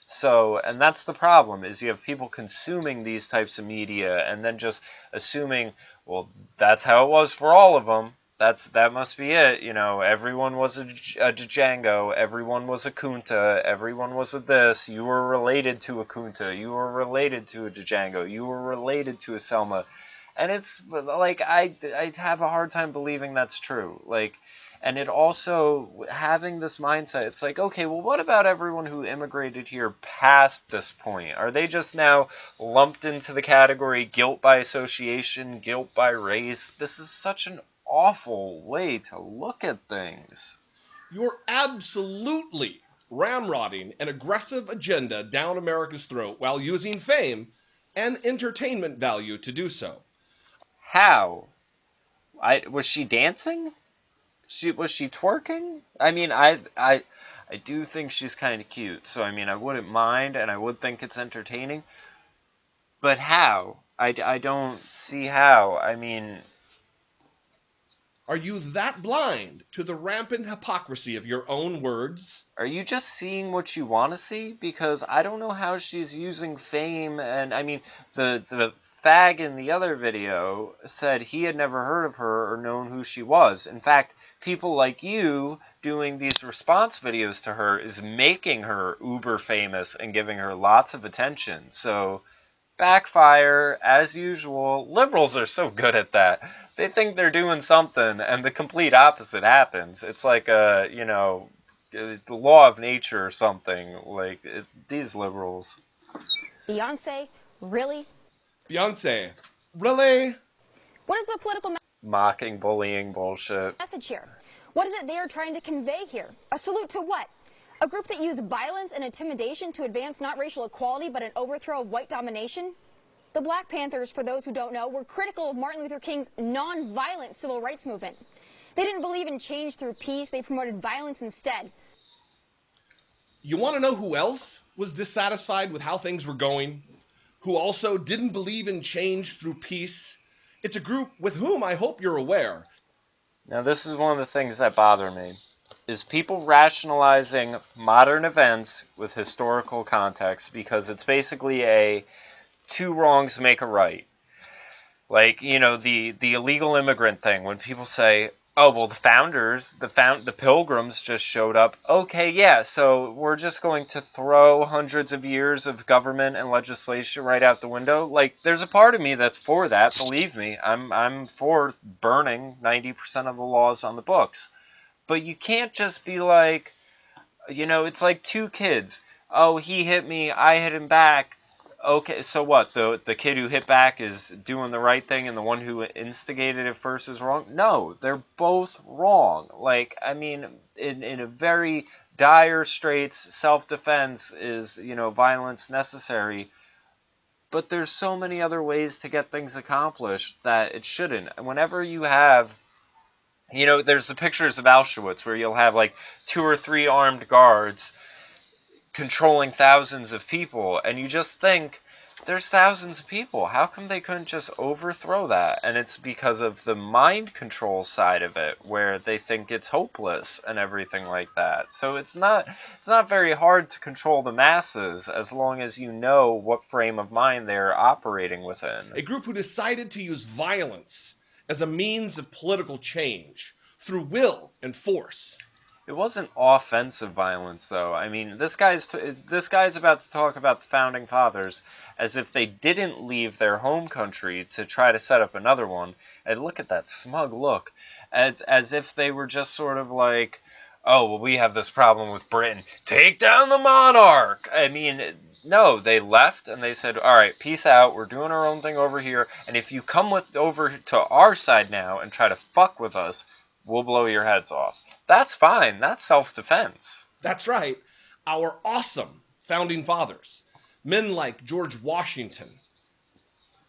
So, and that's the problem, is you have people consuming these types of media and then just assuming, well, that's how it was for all of them. That must be it. Everyone was a Django, everyone was a Kunta, everyone was a this. You were related to a Kunta, you were related to a Django, you were related to a Selma. And it's like, I have a hard time believing that's true. Like, and it also, having this mindset, it's like, okay, well, what about everyone who immigrated here past this point? Are they just now lumped into the category guilt by association, guilt by race? This is such an awful way to look at things. You're absolutely ramrodding an aggressive agenda down America's throat while using fame and entertainment value to do so. How? Was she dancing? Was she twerking? I mean, I do think she's kind of cute, so I mean, I wouldn't mind, and I would think it's entertaining. But how? I don't see how. I mean, are you that blind to the rampant hypocrisy of your own words? Are you just seeing what you want to see? Because I don't know how she's using fame, and I mean, the fag in the other video said he had never heard of her or known who she was. In fact, people like you doing these response videos to her is making her uber famous and giving her lots of attention. So, backfire, as usual. Liberals are so good at that. They think they're doing something, and the complete opposite happens. It's like the law of nature or something. Like, these liberals. Beyonce, really? Beyonce, really? What is the political Mocking, bullying bullshit. message here? What is it they are trying to convey here? A salute to what? A group that used violence and intimidation to advance not racial equality, but an overthrow of white domination? The Black Panthers, for those who don't know, were critical of Martin Luther King's non-violent civil rights movement. They didn't believe in change through peace. They promoted violence instead. You want to know who else was dissatisfied with how things were going? Who also didn't believe in change through peace? It's a group with whom I hope you're aware. Now, this is one of the things that bother me, is people rationalizing modern events with historical context, because it's basically a two wrongs make a right. Like, the illegal immigrant thing, when people say, oh, well, the pilgrims just showed up. Okay, yeah, so we're just going to throw hundreds of years of government and legislation right out the window. Like, there's a part of me that's for that, believe me. I'm for burning 90% of the laws on the books. But you can't just be like, it's like two kids. Oh, he hit me, I hit him back. Okay, so what? The kid who hit back is doing the right thing and the one who instigated it first is wrong? No, they're both wrong. Like, I mean, in a very dire straits, self-defense is, violence necessary. But there's so many other ways to get things accomplished that it shouldn't. Whenever you have, there's the pictures of Auschwitz where you'll have like 2 or 3 armed guards controlling thousands of people, and you just think, there's thousands of people, how come they couldn't just overthrow that? And it's because of the mind control side of it, where they think it's hopeless and everything like that. So it's not very hard to control the masses as long as you know what frame of mind they're operating within. A group who decided to use violence as a means of political change through will and force. It wasn't offensive violence, though. I mean, this guy's about to talk about the Founding Fathers as if they didn't leave their home country to try to set up another one. And look at that smug look, as if they were just sort of like, oh, well, we have this problem with Britain. Take down the monarch! I mean, no, they left and they said, all right, peace out. We're doing our own thing over here. And if you come over to our side now and try to fuck with us, we'll blow your heads off. That's fine. That's self-defense. That's right. Our awesome founding fathers. Men like George Washington,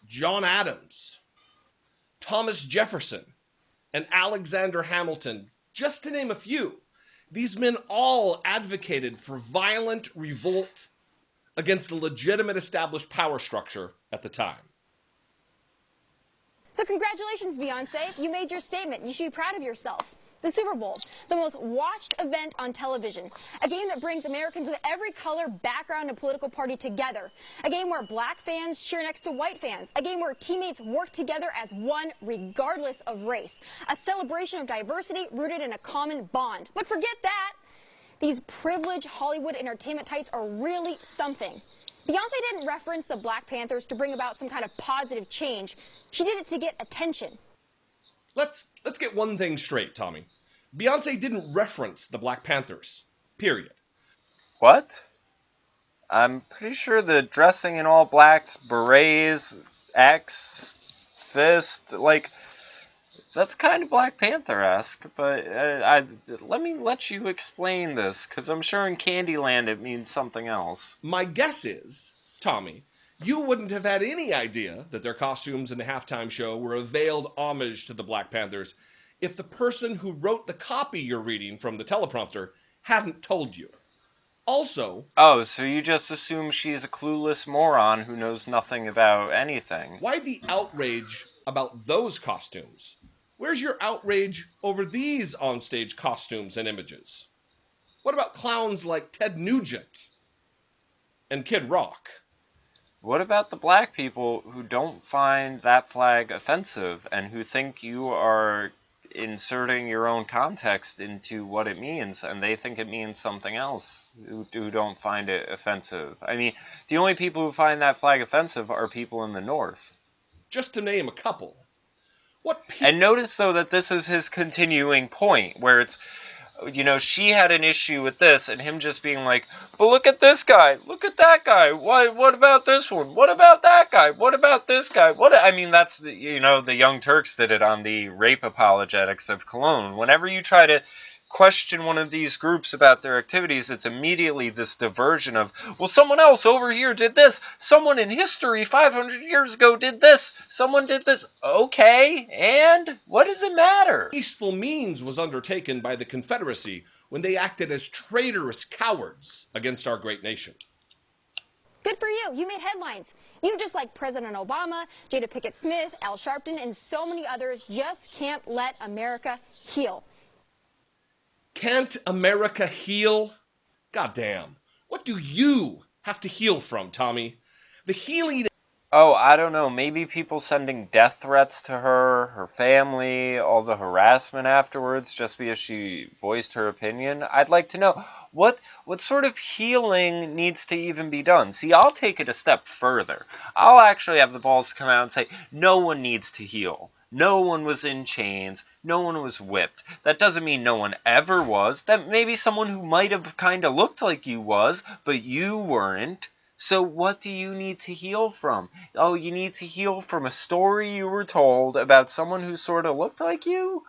John Adams, Thomas Jefferson, and Alexander Hamilton, just to name a few. These men all advocated for violent revolt against the legitimate established power structure at the time. So congratulations, Beyonce. You made your statement. You should be proud of yourself. The Super Bowl, the most watched event on television. A game that brings Americans of every color, background, and political party together. A game where black fans cheer next to white fans. A game where teammates work together as one, regardless of race. A celebration of diversity rooted in a common bond. But forget that. These privileged Hollywood entertainment types are really something. Beyonce didn't reference the Black Panthers to bring about some kind of positive change. She did it to get attention. Let's get one thing straight, Tommy. Beyonce didn't reference the Black Panthers. Period. What? I'm pretty sure the dressing in all blacks, berets, X, fist, like, that's kind of Black Panther-esque, but let me let you explain this, because I'm sure in Candyland it means something else. My guess is, Tommy, you wouldn't have had any idea that their costumes in the halftime show were a veiled homage to the Black Panthers if the person who wrote the copy you're reading from the teleprompter hadn't told you. Also... Oh, so you just assume she's a clueless moron who knows nothing about anything. Why the outrage about those costumes? Where's your outrage over these onstage costumes and images? What about clowns like Ted Nugent and Kid Rock? What about the black people who don't find that flag offensive and who think you are inserting your own context into what it means and they think it means something else, who don't find it offensive? I mean, the only people who find that flag offensive are people in the North. Just to name a couple. And notice, though, that this is his continuing point, where it's, she had an issue with this, and him just being like, but look at this guy, look at that guy, what about this one, what about that guy, what about this guy, that's, the Young Turks did it on the rape apologetics of Cologne. Whenever you try to question one of these groups about their activities, it's immediately this diversion of, well, someone else over here did this. Someone in history 500 years ago did this. Someone did this. Okay, and what does it matter? Peaceful means was undertaken by the Confederacy when they acted as traitorous cowards against our great nation. Good for you. You made headlines. You, just like President Obama, Jada Pinkett Smith, Al Sharpton, and so many others, just can't let America heal. Can't America heal? Goddamn. What do you have to heal from, Tommy? The healing... Oh, I don't know. Maybe people sending death threats to her family, all the harassment afterwards just because she voiced her opinion. I'd like to know what sort of healing needs to even be done. See, I'll take it a step further. I'll actually have the balls to come out and say, no one needs to heal. No one was in chains. No one was whipped. That doesn't mean no one ever was. That maybe someone who might have kind of looked like you was, but you weren't. So what do you need to heal from? Oh, you need to heal from a story you were told about someone who sort of looked like you?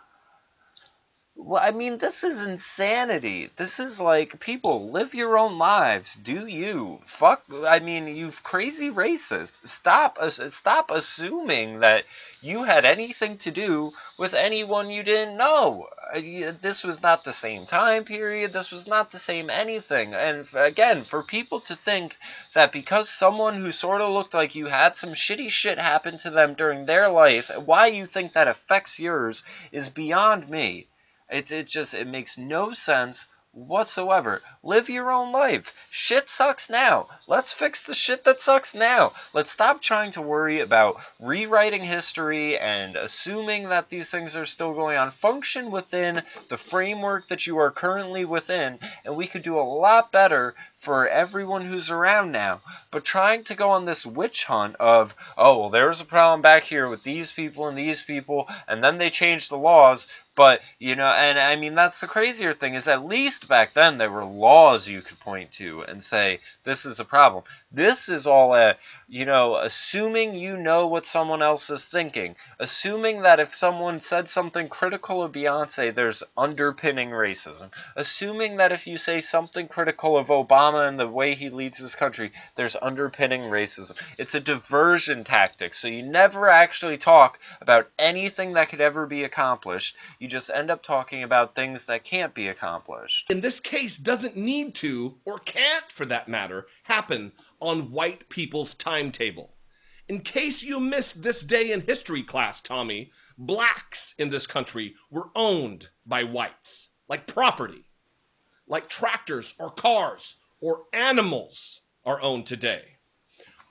Well, I mean, this is insanity. This is like, people, live your own lives. Do you? Fuck, I mean, you crazy racist. Stop assuming that you had anything to do with anyone you didn't know. This was not the same time period. This was not the same anything. And again, for people to think that because someone who sort of looked like you had some shitty shit happen to them during their life, why you think that affects yours is beyond me. It makes no sense whatsoever. Live your own life. Shit sucks now. Let's fix the shit that sucks now. Let's stop trying to worry about rewriting history and assuming that these things are still going on. Function within the framework that you are currently within, and we could do a lot better for everyone who's around now. But trying to go on this witch hunt of, oh, well, there's a problem back here with these people, and then they changed the laws. But, and I mean, that's the crazier thing, is at least back then there were laws you could point to and say, this is a problem. This is all assuming you know what someone else is thinking. Assuming that if someone said something critical of Beyonce, there's underpinning racism. Assuming that if you say something critical of Obama and the way he leads this country, there's underpinning racism. It's a diversion tactic, so you never actually talk about anything that could ever be accomplished. You just end up talking about things that can't be accomplished. In this case, doesn't need to, or can't for that matter, happen on white people's timetable. In case you missed this day in history class, Tommy, blacks in this country were owned by whites, like property, like tractors or cars or animals are owned today.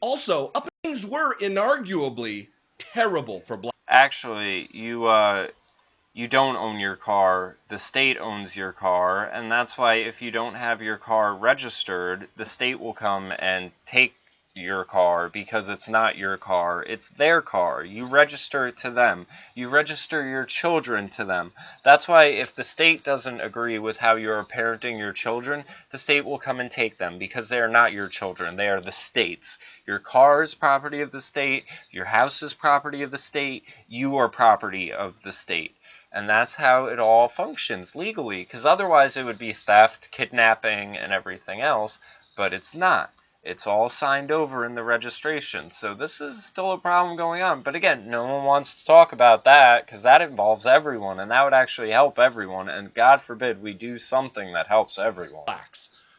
Also, things were inarguably terrible for blacks. Actually, you don't own your car, the state owns your car, and that's why if you don't have your car registered, the state will come and take your car because it's not your car, it's their car. You register it to them. You register your children to them. That's why if the state doesn't agree with how you're parenting your children, the state will come and take them because they are not your children, they are the state's. Your car is property of the state, your house is property of the state, you are property of the state. And that's how it all functions legally, because otherwise it would be theft, kidnapping, and everything else, but it's not. It's all signed over in the registration, so this is still a problem going on. But again, no one wants to talk about that, because that involves everyone, and that would actually help everyone, and God forbid we do something that helps everyone.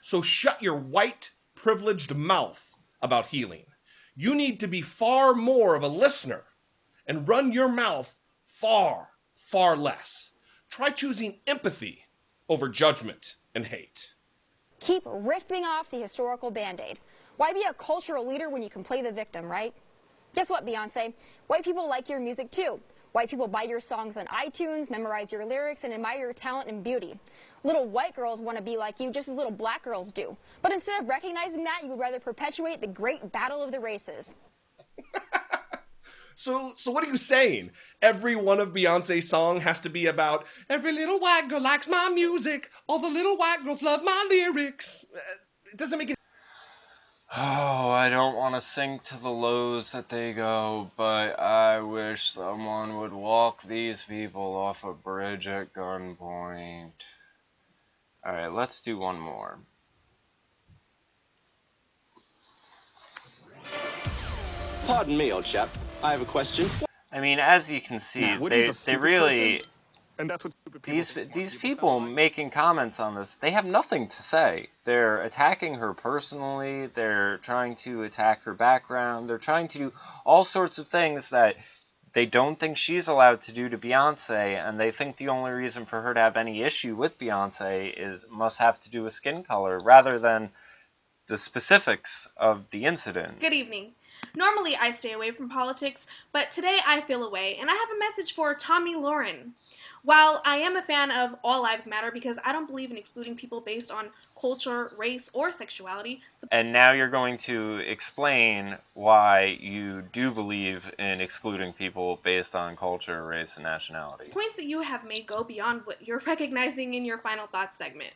So shut your white, privileged mouth about healing. You need to be far more of a listener, and run your mouth far less. Try choosing empathy over judgment and hate. Keep ripping off the historical Band-Aid. Why be a cultural leader when you can play the victim, right? Guess what, Beyonce? White people like your music too. White people buy your songs on iTunes, memorize your lyrics, and admire your talent and beauty. Little white girls want to be like you just as little black girls do. But instead of recognizing that, you would rather perpetuate the great battle of the races. So what are you saying? Every one of Beyonce's songs has to be about every little white girl likes my music, all the little white girls love my lyrics. It doesn't make it. Oh, I don't want to sink to the lows that they go, but I wish someone would walk these people off a bridge at gunpoint. All right, let's do one more. Pardon me, old chap. I have a question. I mean, as you can see, they really And that's what stupid people these think smart these people people sound like. making comments on this, they have nothing to say. They're attacking her personally. They're trying to attack her background. They're trying to do all sorts of things that they don't think she's allowed to do to Beyonce, and they think the only reason for her to have any issue with Beyonce must have to do with skin color, rather than the specifics of the incident. Good evening. Normally I stay away from politics, but today I feel away, and I have a message for Tomi Lahren. While I am a fan of All Lives Matter because I don't believe in excluding people based on culture, race, or sexuality, And now you're going to explain why you do believe in excluding people based on culture, race, and nationality. the points that you have made go beyond what you're recognizing in your final thoughts segment.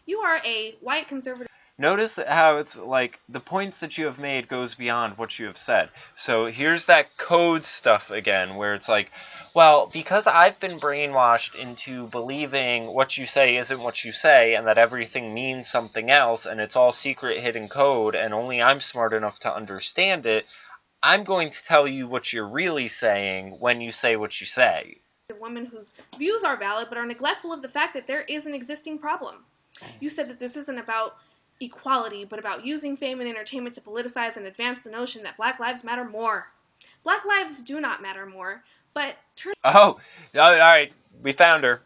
You are a white conservative. Notice how it's like the points that you have made goes beyond what you have said. So here's that code stuff again, where it's like, well, because I've been brainwashed into believing what you say isn't what you say, and that everything means something else, and it's all secret hidden code, and only I'm smart enough to understand it, I'm going to tell you what you're really saying when you say what you say. Women whose views are valid but are neglectful of the fact that there is an existing problem. You said that this isn't about equality, but about using fame and entertainment to politicize and advance the notion that Black lives matter more. Black lives do not matter more, but Oh, all right, we found her.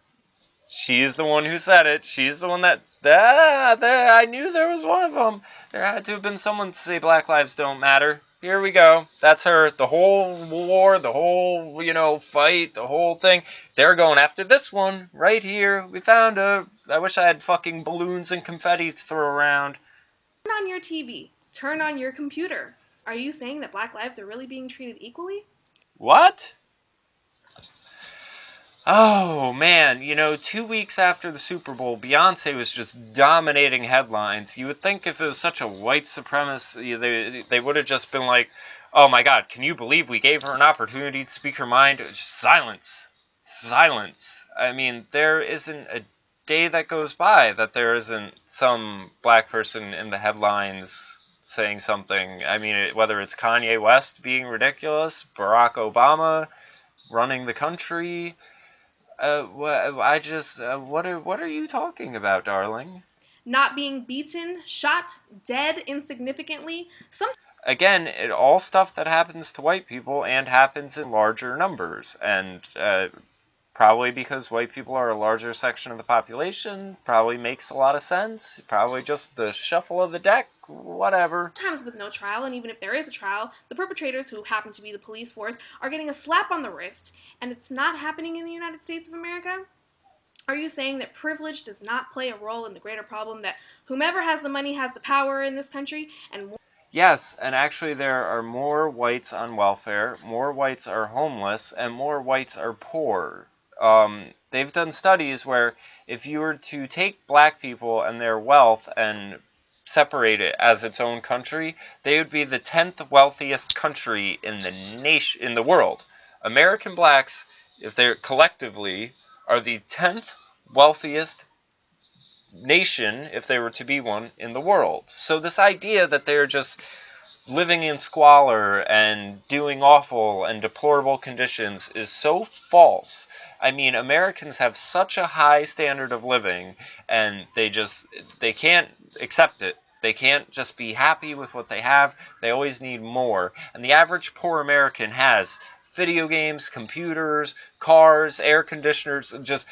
She's the one who said it. She's the one that... I knew there was one of them. There had to have been someone to say Black lives don't matter. Here we go. That's her. The whole war, the whole, fight, the whole thing. They're going after this one right here. We found her. I wish I had fucking balloons and confetti to throw around. turn on your TV, turn on your computer. Are you saying that Black lives are really being treated equally? What? Oh, man, 2 weeks after the Super Bowl, Beyonce was just dominating headlines. You would think if it was such a white supremacist, they would have just been like, oh my god, can you believe we gave her an opportunity to speak her mind? Just silence. Silence. I mean, there isn't a day that goes by that there isn't some black person in the headlines saying something. I mean, whether it's Kanye West being ridiculous, Barack Obama running the country... what are you talking about, darling? Not being beaten, shot, dead insignificantly. Again, it all stuff that happens to white people and happens in larger numbers, and probably because white people are a larger section of the population, probably makes a lot of sense. Probably just the shuffle of the deck, whatever. Sometimes with no trial, and even if there is a trial, the perpetrators, who happen to be the police force, are getting a slap on the wrist, and it's not happening in the United States of America? Are you saying that privilege does not play a role in the greater problem, that whomever has the money has the power in this country, and... Yes, and actually there are more whites on welfare, more whites are homeless, and more whites are poor. They've done studies where if you were to take black people and their wealth and separate it as its own country, they would be the 10th wealthiest country in the world. American blacks, if they're collectively, are the 10th wealthiest nation, if they were to be one, in the world. So this idea that they're just living in squalor and doing awful and deplorable conditions is so false. I mean, Americans have such a high standard of living, and they can't accept it. They can't just be happy with what they have. They always need more. And the average poor American has video games, computers, cars, air conditioners, just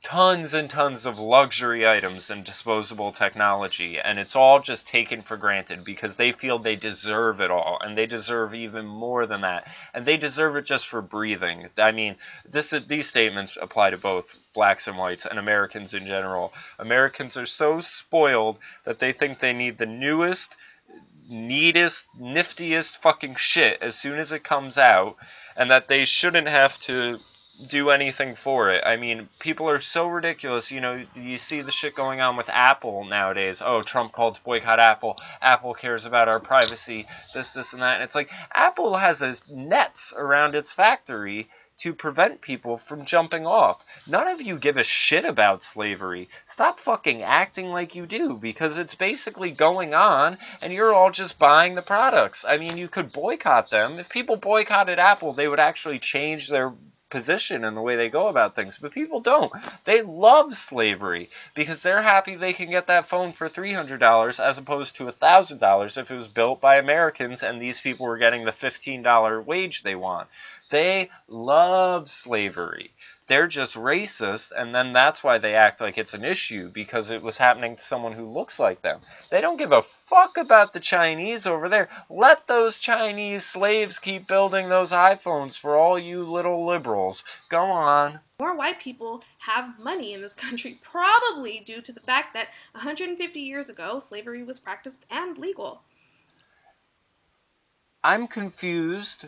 tons and tons of luxury items and disposable technology, and it's all just taken for granted because they feel they deserve it all, and they deserve even more than that, and they deserve it just for breathing. I mean, these statements apply to both blacks and whites and Americans in general. Americans are so spoiled that they think they need the newest, neatest, niftiest fucking shit as soon as it comes out, and that they shouldn't have to do anything for it. I mean, people are so ridiculous. You see the shit going on with Apple nowadays. Oh, Trump called to boycott Apple. Apple cares about our privacy. This, and that. And it's like, Apple has nets around its factory to prevent people from jumping off. None of you give a shit about slavery. Stop fucking acting like you do, because it's basically going on and you're all just buying the products. I mean, you could boycott them. If people boycotted Apple, they would actually change their position and the way they go about things, but people don't. They love slavery because they're happy they can get that phone for $300 as opposed to $1,000 if it was built by Americans and these people were getting the $15 wage they want. They love slavery. They're just racist, and then that's why they act like it's an issue, because it was happening to someone who looks like them. They don't give a fuck about the Chinese over there. Let those Chinese slaves keep building those iPhones for all you little liberals. Go on. More white people have money in this country, probably due to the fact that 150 years ago, slavery was practiced and legal. I'm confused.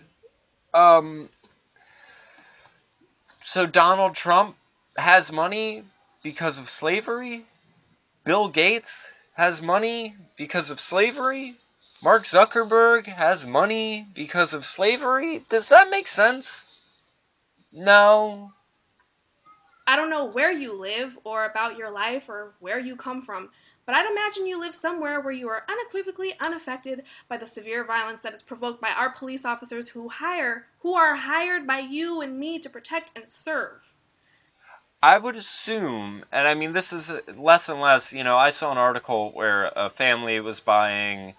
So Donald Trump has money because of slavery? Bill Gates has money because of slavery? Mark Zuckerberg has money because of slavery? Does that make sense? No. I don't know where you live or about your life or where you come from, but I'd imagine you live somewhere where you are unequivocally unaffected by the severe violence that is provoked by our police officers who are hired by you and me to protect and serve. I would assume, and I mean this is less and less, I saw an article where a family was buying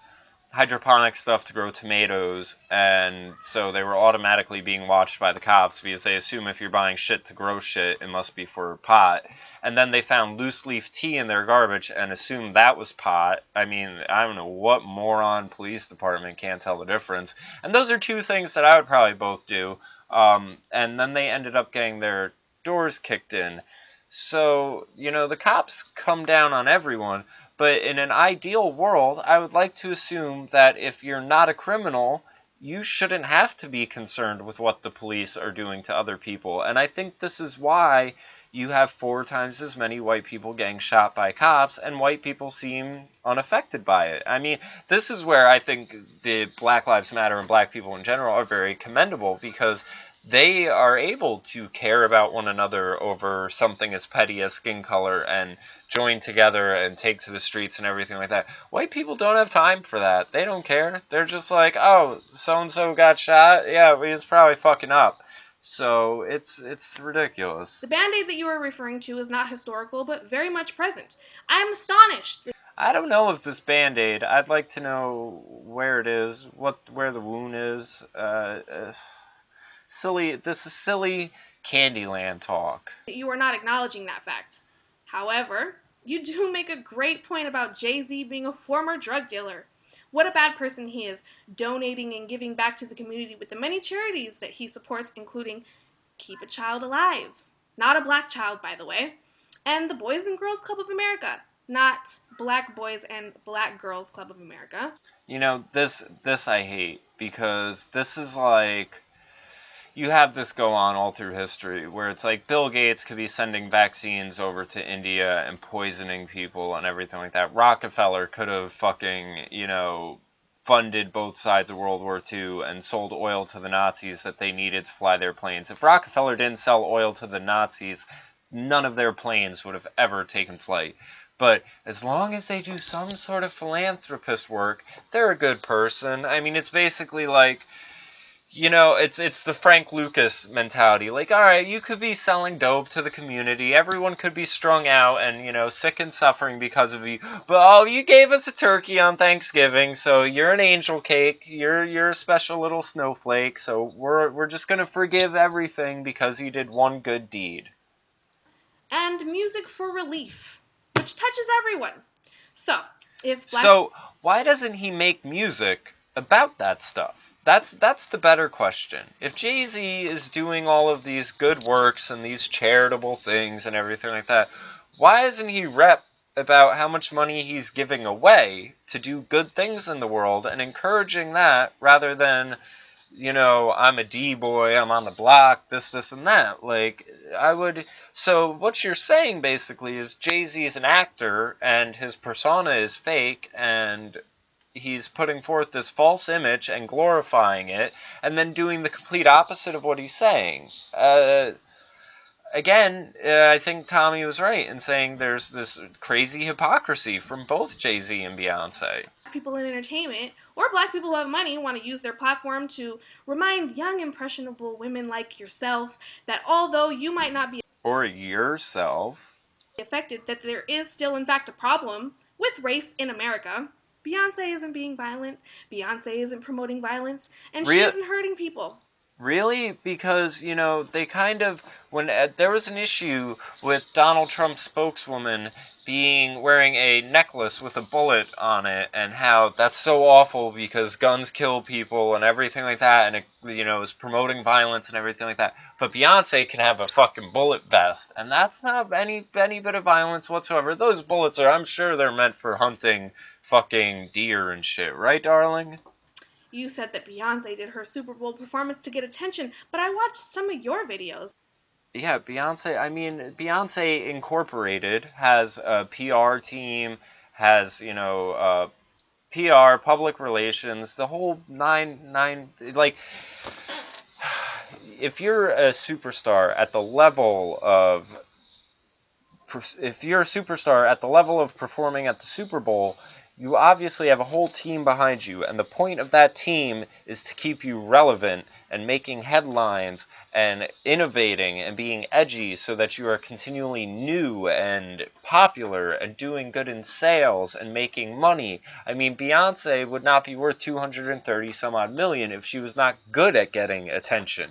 hydroponic stuff to grow tomatoes, and so they were automatically being watched by the cops because they assume if you're buying shit to grow shit, it must be for pot. And then they found loose leaf tea in their garbage and assumed that was pot. I mean, I don't know what moron police department can't tell the difference. And those are two things that I would probably both do. And then they ended up getting their doors kicked in. So, the cops come down on everyone. But in an ideal world, I would like to assume that if you're not a criminal, you shouldn't have to be concerned with what the police are doing to other people. And I think this is why you have 4 times as many white people getting shot by cops, and white people seem unaffected by it. I mean, this is where I think the Black Lives Matter and black people in general are very commendable, because they are able to care about one another over something as petty as skin color and join together and take to the streets and everything like that. White people don't have time for that. They don't care. They're just like, oh, so-and-so got shot? Yeah, he's probably fucking up. So it's ridiculous. The Band-Aid that you are referring to is not historical, but very much present. I am astonished. I don't know if this Band-Aid, I'd like to know where it is, where the wound is. This is silly Candyland talk. You are not acknowledging that fact. However, you do make a great point about Jay-Z being a former drug dealer. What a bad person he is, donating and giving back to the community with the many charities that he supports, including Keep a Child Alive. Not a black child, by the way. And the Boys and Girls Club of America. Not Black Boys and Black Girls Club of America. This I hate, because this is like, you have this go on all through history, where it's like Bill Gates could be sending vaccines over to India and poisoning people and everything like that. Rockefeller could have fucking, funded both sides of World War II and sold oil to the Nazis that they needed to fly their planes. If Rockefeller didn't sell oil to the Nazis, none of their planes would have ever taken flight. But as long as they do some sort of philanthropist work, they're a good person. I mean, it's basically like, it's the Frank Lucas mentality. Like, all right, you could be selling dope to the community. Everyone could be strung out and, sick and suffering because of you. But, you gave us a turkey on Thanksgiving, so you're an angel cake. You're a special little snowflake. So we're just going to forgive everything because you did one good deed. And music for relief, which touches everyone. So why doesn't he make music about that stuff? That's the better question. If Jay-Z is doing all of these good works and these charitable things and everything like that, why isn't he rep about how much money he's giving away to do good things in the world and encouraging that, rather than, I'm a D-boy, I'm on the block, this, and that. So what you're saying basically is Jay-Z is an actor and his persona is fake, and he's putting forth this false image and glorifying it, and then doing the complete opposite of what he's saying. Again, I think Tommy was right in saying there's this crazy hypocrisy from both Jay-Z and Beyonce. People in entertainment or black people who have money want to use their platform to remind young, impressionable women like yourself that although you might not be Or yourself. affected, that there is still, in fact, a problem with race in America. Beyonce isn't being violent. Beyonce isn't promoting violence. And she isn't hurting people. Really? Because, they kind of, when there was an issue with Donald Trump's spokeswoman wearing a necklace with a bullet on it, and how that's so awful because guns kill people and everything like that, and it, is promoting violence and everything like that. But Beyonce can have a fucking bullet vest, and that's not any bit of violence whatsoever. Those bullets I'm sure they're meant for hunting fucking deer and shit, right, darling? You said that Beyonce did her Super Bowl performance to get attention, but I watched some of your videos. Yeah, Beyonce Incorporated has a PR team, has, PR, public relations, the whole nine, like, if you're a superstar at the level of performing at the Super Bowl, you obviously have a whole team behind you, and the point of that team is to keep you relevant and making headlines and innovating and being edgy so that you are continually new and popular and doing good in sales and making money. I mean, Beyonce would not be worth 230 some odd million if she was not good at getting attention.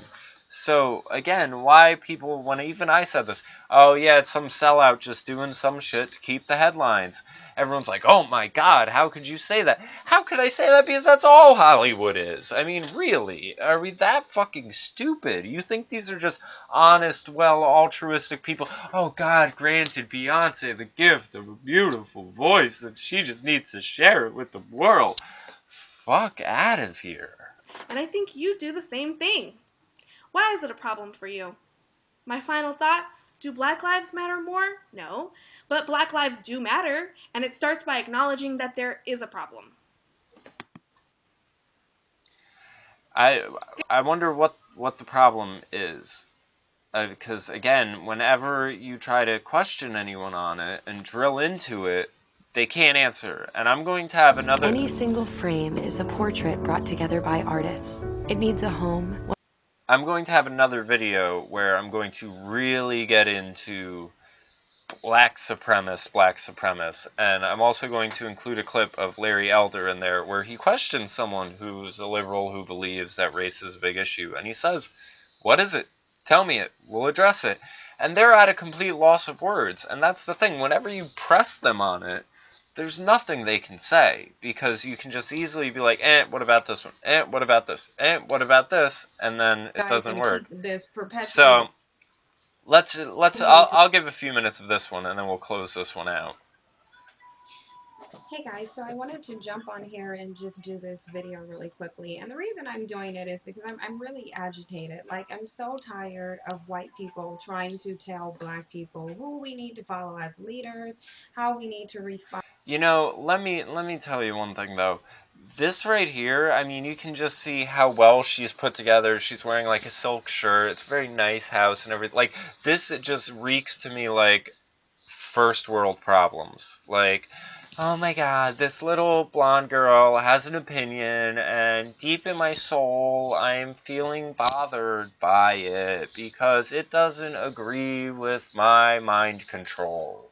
So, again, why people, when even I said this, oh yeah, it's some sellout just doing some shit to keep the headlines. Everyone's like, oh my god, how could you say that? How could I say that? Because that's all Hollywood is. I mean, really? Are we that fucking stupid? You think these are just honest, well, altruistic people? Oh, God granted Beyonce the gift of a beautiful voice, and she just needs to share it with the world. Fuck out of here. And I think you do the same thing. Why is it a problem for you? My final thoughts: do Black Lives matter more? No. But Black Lives do matter, and it starts by acknowledging that there is a problem. I wonder what the problem is. Because, again, whenever you try to question anyone on it and drill into it, they can't answer. And I'm going to have another... Any single frame is a portrait brought together by artists. It needs a home. I'm going to have another video where I'm going to really get into black supremacists, and I'm also going to include a clip of Larry Elder in there where he questions someone who's a liberal who believes that race is a big issue, and he says, what is it? Tell me it. We'll address it. And they're at a complete loss of words, and that's the thing. Whenever you press them on it, there's nothing they can say, because you can just easily be like, what about this one? What about this? What about this? And then it doesn't work. So I'll give a few minutes of this one, and then we'll close this one out. Hey guys, so I wanted to jump on here and just do this video really quickly, and the reason I'm doing it is because I'm really agitated. Like, I'm so tired of white people trying to tell black people who we need to follow as leaders, how we need to respond. Let me tell you one thing though. This right here, I mean, you can just see how well she's put together. She's wearing like a silk shirt. It's a very nice house and everything. Like, this, it just reeks to me like first world problems. Like, oh my god, this little blonde girl has an opinion, and deep in my soul, I'm feeling bothered by it because it doesn't agree with my mind control.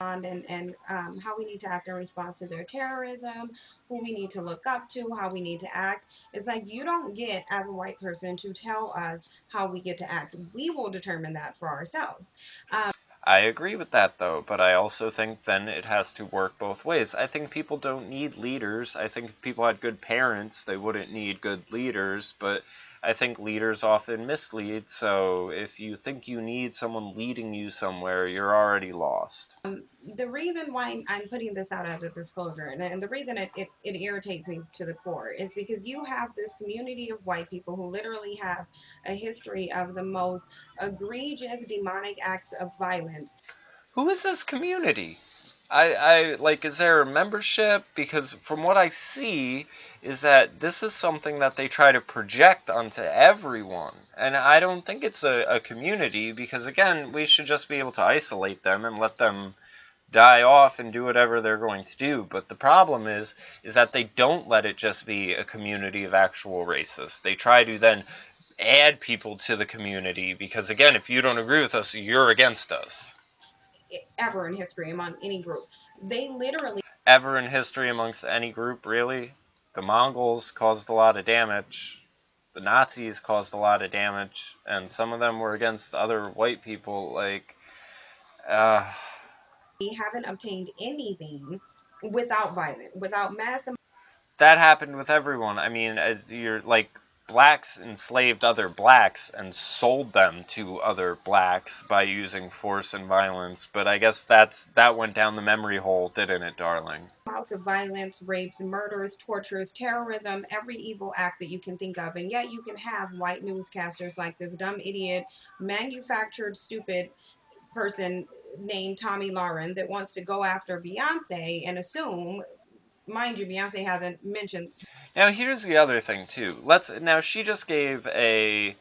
And how we need to act in response to their terrorism, who we need to look up to, how we need to act. It's like, you don't get, as a white person, to tell us how we get to act. We will determine that for ourselves. I agree with that, though, but I also think then it has to work both ways. I think people don't need leaders. I think if people had good parents, they wouldn't need good leaders, but I think leaders often mislead, so if you think you need someone leading you somewhere, you're already lost. The reason why I'm putting this out as a disclosure, and the reason it irritates me to the core, is because you have this community of white people who literally have a history of the most egregious demonic acts of violence. Who is this community? like, is there a membership? Because from what I see is that this is something that they try to project onto everyone. And I don't think it's a community, because again, we should just be able to isolate them and let them die off and do whatever they're going to do. But the problem is that they don't let it just be a community of actual racists. They try to then add people to the community, because again, if you don't agree with us, you're against us. Ever in history among any group. They literally... Ever in history amongst any group, really? The Mongols caused a lot of damage. The Nazis caused a lot of damage. And some of them were against other white people. Like, haven't obtained anything without violence, without mass... That happened with everyone. I mean, you're like, blacks enslaved other blacks and sold them to other blacks by using force and violence. But I guess that went down the memory hole, didn't it, darling? Amounts of violence, rapes, murders, tortures, terrorism, every evil act that you can think of. And yet you can have white newscasters like this dumb idiot, manufactured, stupid person named Tomi Lahren that wants to go after Beyonce and assume, mind you, Beyonce hasn't mentioned... Now, here's the other thing, too. Now, she just gave a,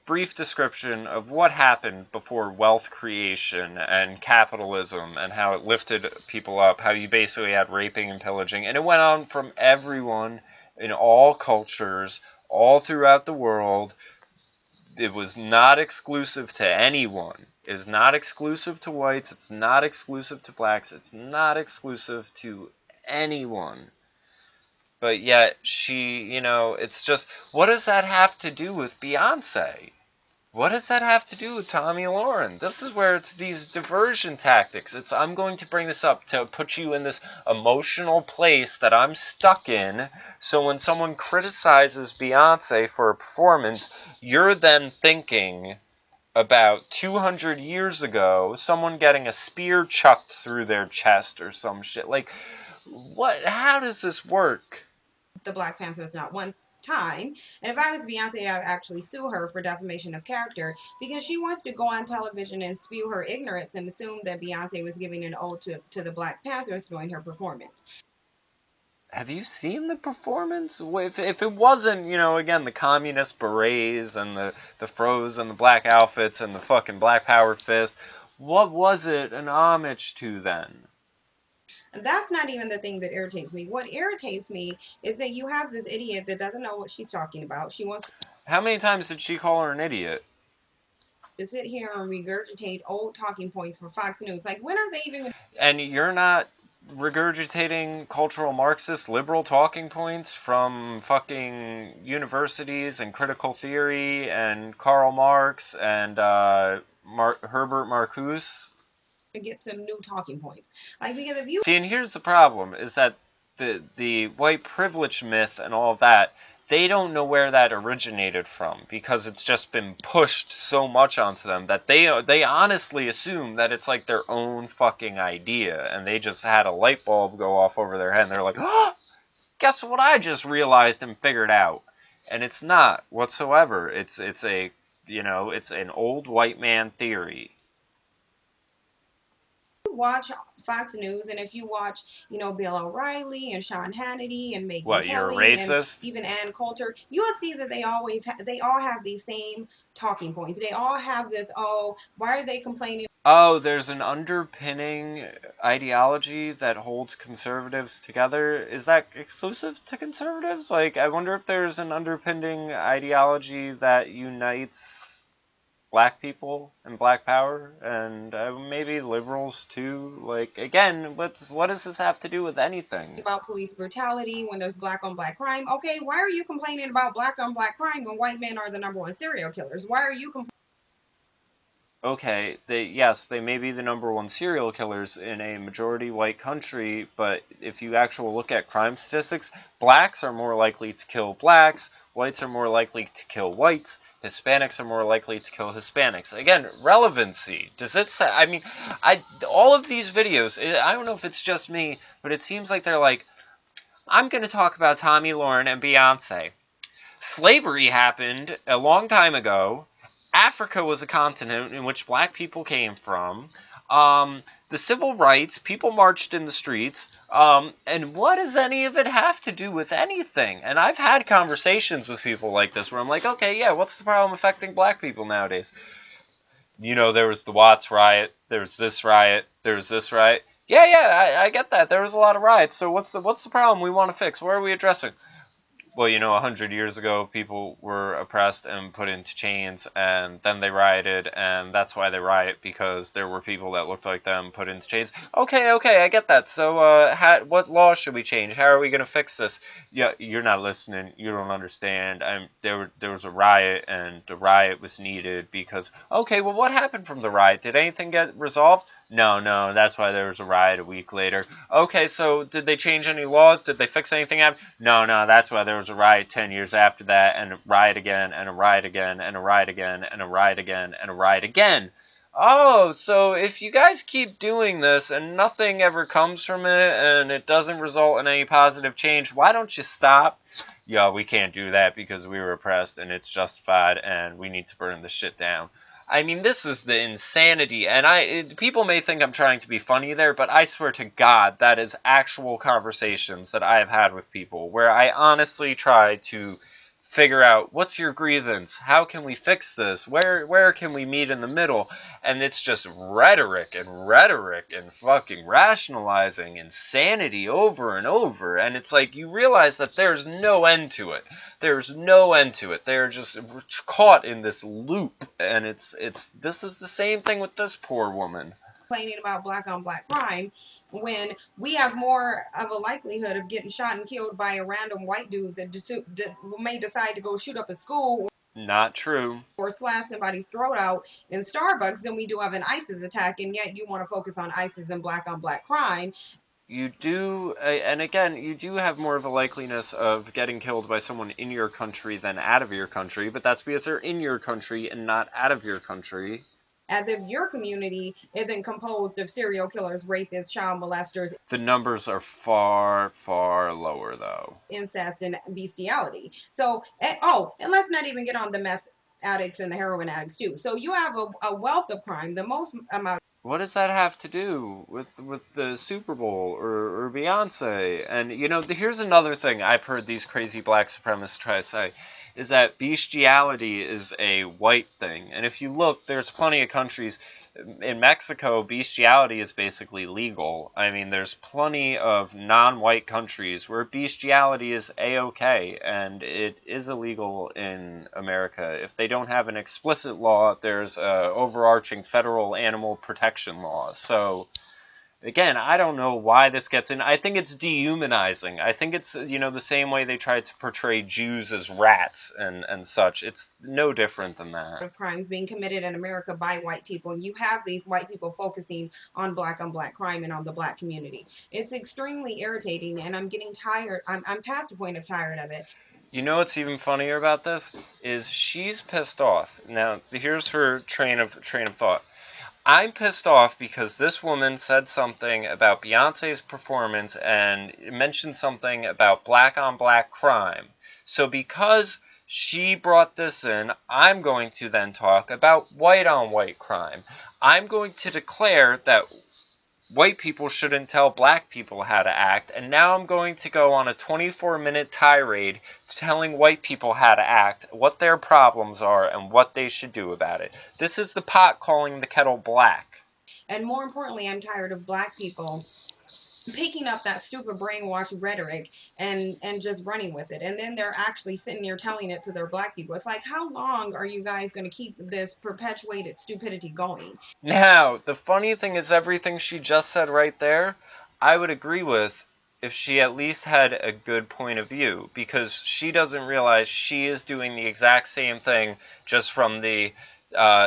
brief description of what happened before wealth creation and capitalism and how it lifted people up, how you basically had raping and pillaging. And it went on from everyone in all cultures, all throughout the world. It was not exclusive to anyone. It is not exclusive to whites. It's not exclusive to blacks. It's not exclusive to anyone. But yet, she, it's just, what does that have to do with Beyonce? What does that have to do with Tomi Lahren? This is where it's these diversion tactics. I'm going to bring this up to put you in this emotional place that I'm stuck in, so when someone criticizes Beyonce for a performance, you're then thinking about 200 years ago, someone getting a spear chucked through their chest or some shit. Like, how does this work? The Black Panthers not one time. And if I was Beyonce, I would actually sue her for defamation of character, because she wants to go on television and spew her ignorance and assume that Beyonce was giving an ode to the Black Panthers during her performance. Have you seen the performance? If it wasn't, again, the communist berets and the froze and the black outfits and the fucking Black Power fist, what was it an homage to then? And that's not even the thing that irritates me. What irritates me is that you have this idiot that doesn't know what she's talking about. She wants... How many times did she call her an idiot? To sit here and regurgitate old talking points for Fox News. Like, when are they even going to... And you're not regurgitating cultural Marxist liberal talking points from fucking universities and critical theory and Karl Marx and Herbert Marcuse? to get some new talking points. Like, because if you... See, and here's the problem, is that the white privilege myth and all of that, they don't know where that originated from, because it's just been pushed so much onto them that they honestly assume that it's like their own fucking idea, and they just had a light bulb go off over their head, and they're like, oh, guess what I just realized and figured out? And it's not whatsoever. It's a, it's an old white man theory. Watch Fox News, and if you watch, Bill O'Reilly and Sean Hannity and Megyn What, Kelly, you're a racist? and even Ann Coulter, you will see that they all have these same talking points. They all have this, oh, why are they complaining? Oh, there's an underpinning ideology that holds conservatives together. Is that exclusive to conservatives? Like, I wonder if there's an underpinning ideology that unites black people and black power, and maybe liberals too. Like, again, what does this have to do with anything? About police brutality when there's black on black crime. Okay, why are you complaining about black on black crime when white men are the #1 serial killers? Why are you complaining? Okay, they may be the #1 serial killers in a majority white country, but if you actually look at crime statistics, blacks are more likely to kill blacks, whites are more likely to kill whites, Hispanics are more likely to kill Hispanics. Again, relevancy. Does it say... I mean, all of these videos, I don't know if it's just me, but it seems like they're like, I'm going to talk about Tomi Lahren and Beyonce. Slavery happened a long time ago, Africa was a continent in which black people came from. The civil rights, people marched in the streets. And what does any of it have to do with anything? And I've had conversations with people like this where I'm like, okay, yeah, what's the problem affecting black people nowadays? You know, there was the Watts riot, there was this riot, there was this riot. Yeah, I get that. There was a lot of riots. So what's the problem we want to fix? Where are we addressing? Well, you know, 100 years ago, people were oppressed and put into chains, and then they rioted, and that's why they riot, because there were people that looked like them put into chains. Okay, I get that. So, what law should we change? How are we going to fix this? Yeah, you're not listening. You don't understand. There was a riot, and the riot was needed because, okay, well, what happened from the riot? Did anything get resolved? No, that's why there was a riot a week later. Okay, so did they change any laws? Did they fix anything after? No, that's why there was a riot 10 years after that, and a riot again, and a riot again, and a riot again, and a riot again, and a riot again. Oh, so if you guys keep doing this and nothing ever comes from it, and it doesn't result in any positive change, why don't you stop? Yeah, we can't do that because we were oppressed, and it's justified, and we need to burn this shit down. I mean, this is the insanity, and people may think I'm trying to be funny there, but I swear to God, that is actual conversations that I have had with people, where I honestly try to figure out, what's your grievance? How can we fix this? Where can we meet in the middle? And it's just rhetoric and fucking rationalizing insanity over and over, and it's like, you realize that there's no end to it. There's no end to it. They're just caught in this loop, and this is the same thing with this poor woman. Complaining about black on black crime when we have more of a likelihood of getting shot and killed by a random white dude that may decide to go shoot up a school. Not true. Or slash somebody's throat out in Starbucks than we do of an ISIS attack, and yet you want to focus on ISIS and black on black crime. You do, and again, you do have more of a likeliness of getting killed by someone in your country than out of your country, but that's because they're in your country and not out of your country. As if your community isn't composed of serial killers, rapists, child molesters. The numbers are far, far lower, though. Incest and bestiality. So, and let's not even get on the meth addicts and the heroin addicts, too. So you have a wealth of crime, the most amount. What does that have to do with the Super Bowl or Beyonce? And, you know, here's another thing I've heard these crazy black supremacists try to say, is that bestiality is a white thing. And if you look, there's plenty of countries. In Mexico, bestiality is basically legal. I mean, there's plenty of non-white countries where bestiality is a-okay, and it is illegal in America. If they don't have an explicit law, there's a overarching federal animal protection law. So, again, I don't know why this gets in. I think it's dehumanizing. I think it's, you know, the same way they tried to portray Jews as rats and such. It's no different than that. Of crimes being committed in America by white people, and you have these white people focusing on black crime and on the black community. It's extremely irritating, and I'm getting tired. I'm past the point of tired of it. You know what's even funnier about this is she's pissed off. Now, here's her train of thought. I'm pissed off because this woman said something about Beyonce's performance and mentioned something about black on black crime. So because she brought this in, I'm going to then talk about white on white crime. I'm going to declare that white people shouldn't tell black people how to act, and now I'm going to go on a 24-minute tirade telling white people how to act, what their problems are, and what they should do about it. This is the pot calling the kettle black. And more importantly, I'm tired of black people picking up that stupid brainwashed rhetoric and just running with it. And then they're actually sitting there telling it to their black people. It's like, how long are you guys going to keep this perpetuated stupidity going? Now, the funny thing is everything she just said right there, I would agree with if she at least had a good point of view, because she doesn't realize she is doing the exact same thing just from the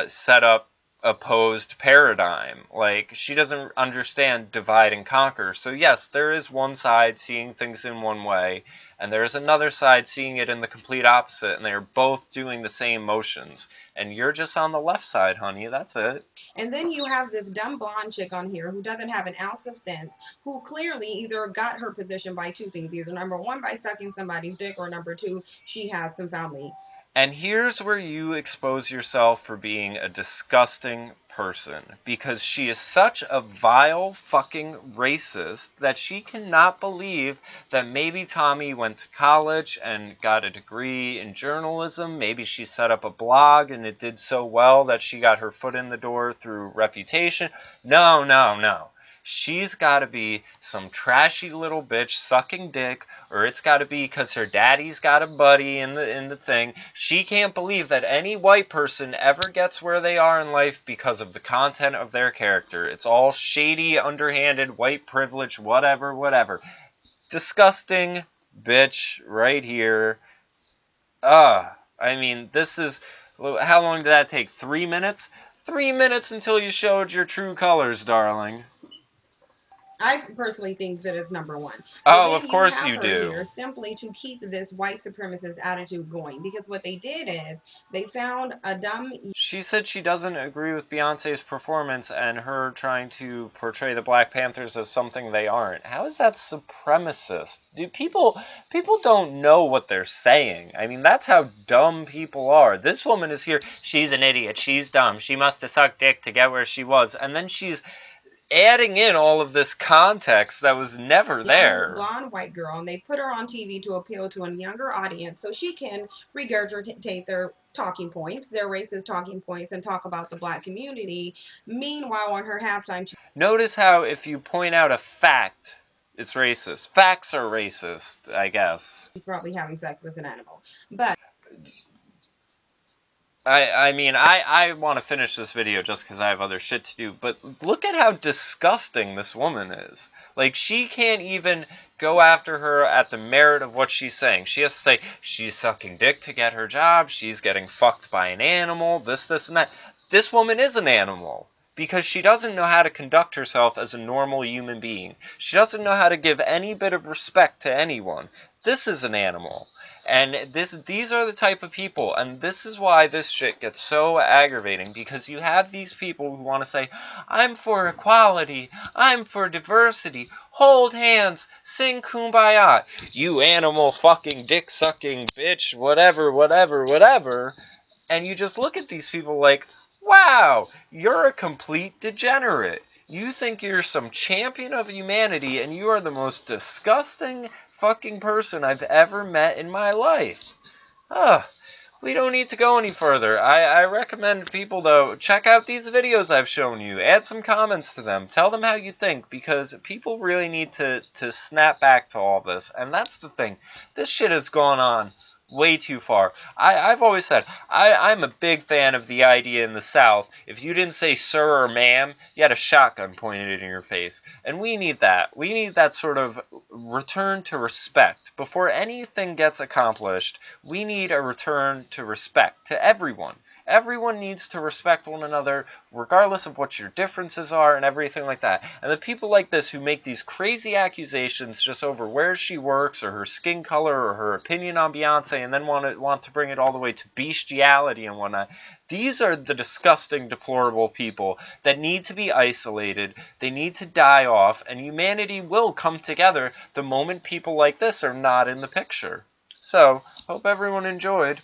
setup opposed paradigm. Like, she doesn't understand divide and conquer. So yes, there is one side seeing things in one way, and there's another side seeing it in the complete opposite, and they're both doing the same motions. And you're just on the left side, honey. That's it. And then you have this dumb blonde chick on here who doesn't have an ounce of sense, who clearly either got her position by two things. Either number one, by sucking somebody's dick, or number two, she has some family And here's where you expose yourself for being a disgusting person, because she is such a vile fucking racist that she cannot believe that maybe Tomi went to college and got a degree in journalism. Maybe she set up a blog and it did so well that she got her foot in the door through reputation. No, no, no. She's got to be some trashy little bitch sucking dick, or it's got to be because her daddy's got a buddy in the thing. She can't believe that any white person ever gets where they are in life because of the content of their character. It's all shady, underhanded, white privilege, whatever, whatever. Disgusting bitch right here. I mean, this is... How long did that take? 3 minutes? 3 minutes until you showed your true colors, darling. I personally think that it's number one. But Oh, then of you course have you her do. here simply to keep this white supremacist attitude going. Because what they did is they found a dumb... She said she doesn't agree with Beyonce's performance and her trying to portray the Black Panthers as something they aren't. How is that supremacist? People don't know what they're saying. I mean, that's how dumb people are. This woman is here. She's an idiot. She's dumb. She must have sucked dick to get where she was. And then she's adding in all of this context that was never there. blonde white girl, and they put her on TV to appeal to a younger audience so she can regurgitate their talking points, their racist talking points, and talk about the black community. Meanwhile, on her halftime, Notice how if you point out a fact, it's racist. Facts are racist, I guess. she's probably having sex with an animal. But I mean, I want to finish this video just because I have other shit to do, but look at how disgusting this woman is. Like, she can't even go after her at the merit of what she's saying. She has to say, she's sucking dick to get her job, she's getting fucked by an animal, this, and that. This woman is an animal, because she doesn't know how to conduct herself as a normal human being. She doesn't know how to give any bit of respect to anyone. This is an animal. And these are the type of people, and this is why this shit gets so aggravating, because you have these people who want to say, I'm for equality, I'm for diversity, hold hands, sing kumbaya, you animal fucking dick sucking bitch, whatever, whatever, whatever, and you just look at these people like, wow, you're a complete degenerate. You think you're some champion of humanity, and you are the most disgusting fucking person I've ever met in my life. We don't need to go any further. I recommend people, though, check out these videos I've shown you. Add some comments to them. Tell them how you think, because people really need to snap back to all this. And that's the thing. This shit has gone on way too far. I've always said, I'm a big fan of the idea in the South. If you didn't say sir or ma'am, you had a shotgun pointed in your face. And we need that. We need that sort of return to respect. Before anything gets accomplished, we need a return to respect to everyone. Everyone needs to respect one another, regardless of what your differences are and everything like that. And the people like this who make these crazy accusations just over where she works or her skin color or her opinion on Beyonce, and then want to bring it all the way to bestiality and whatnot, these are the disgusting, deplorable people that need to be isolated. They need to die off, and humanity will come together the moment people like this are not in the picture. So, hope everyone enjoyed.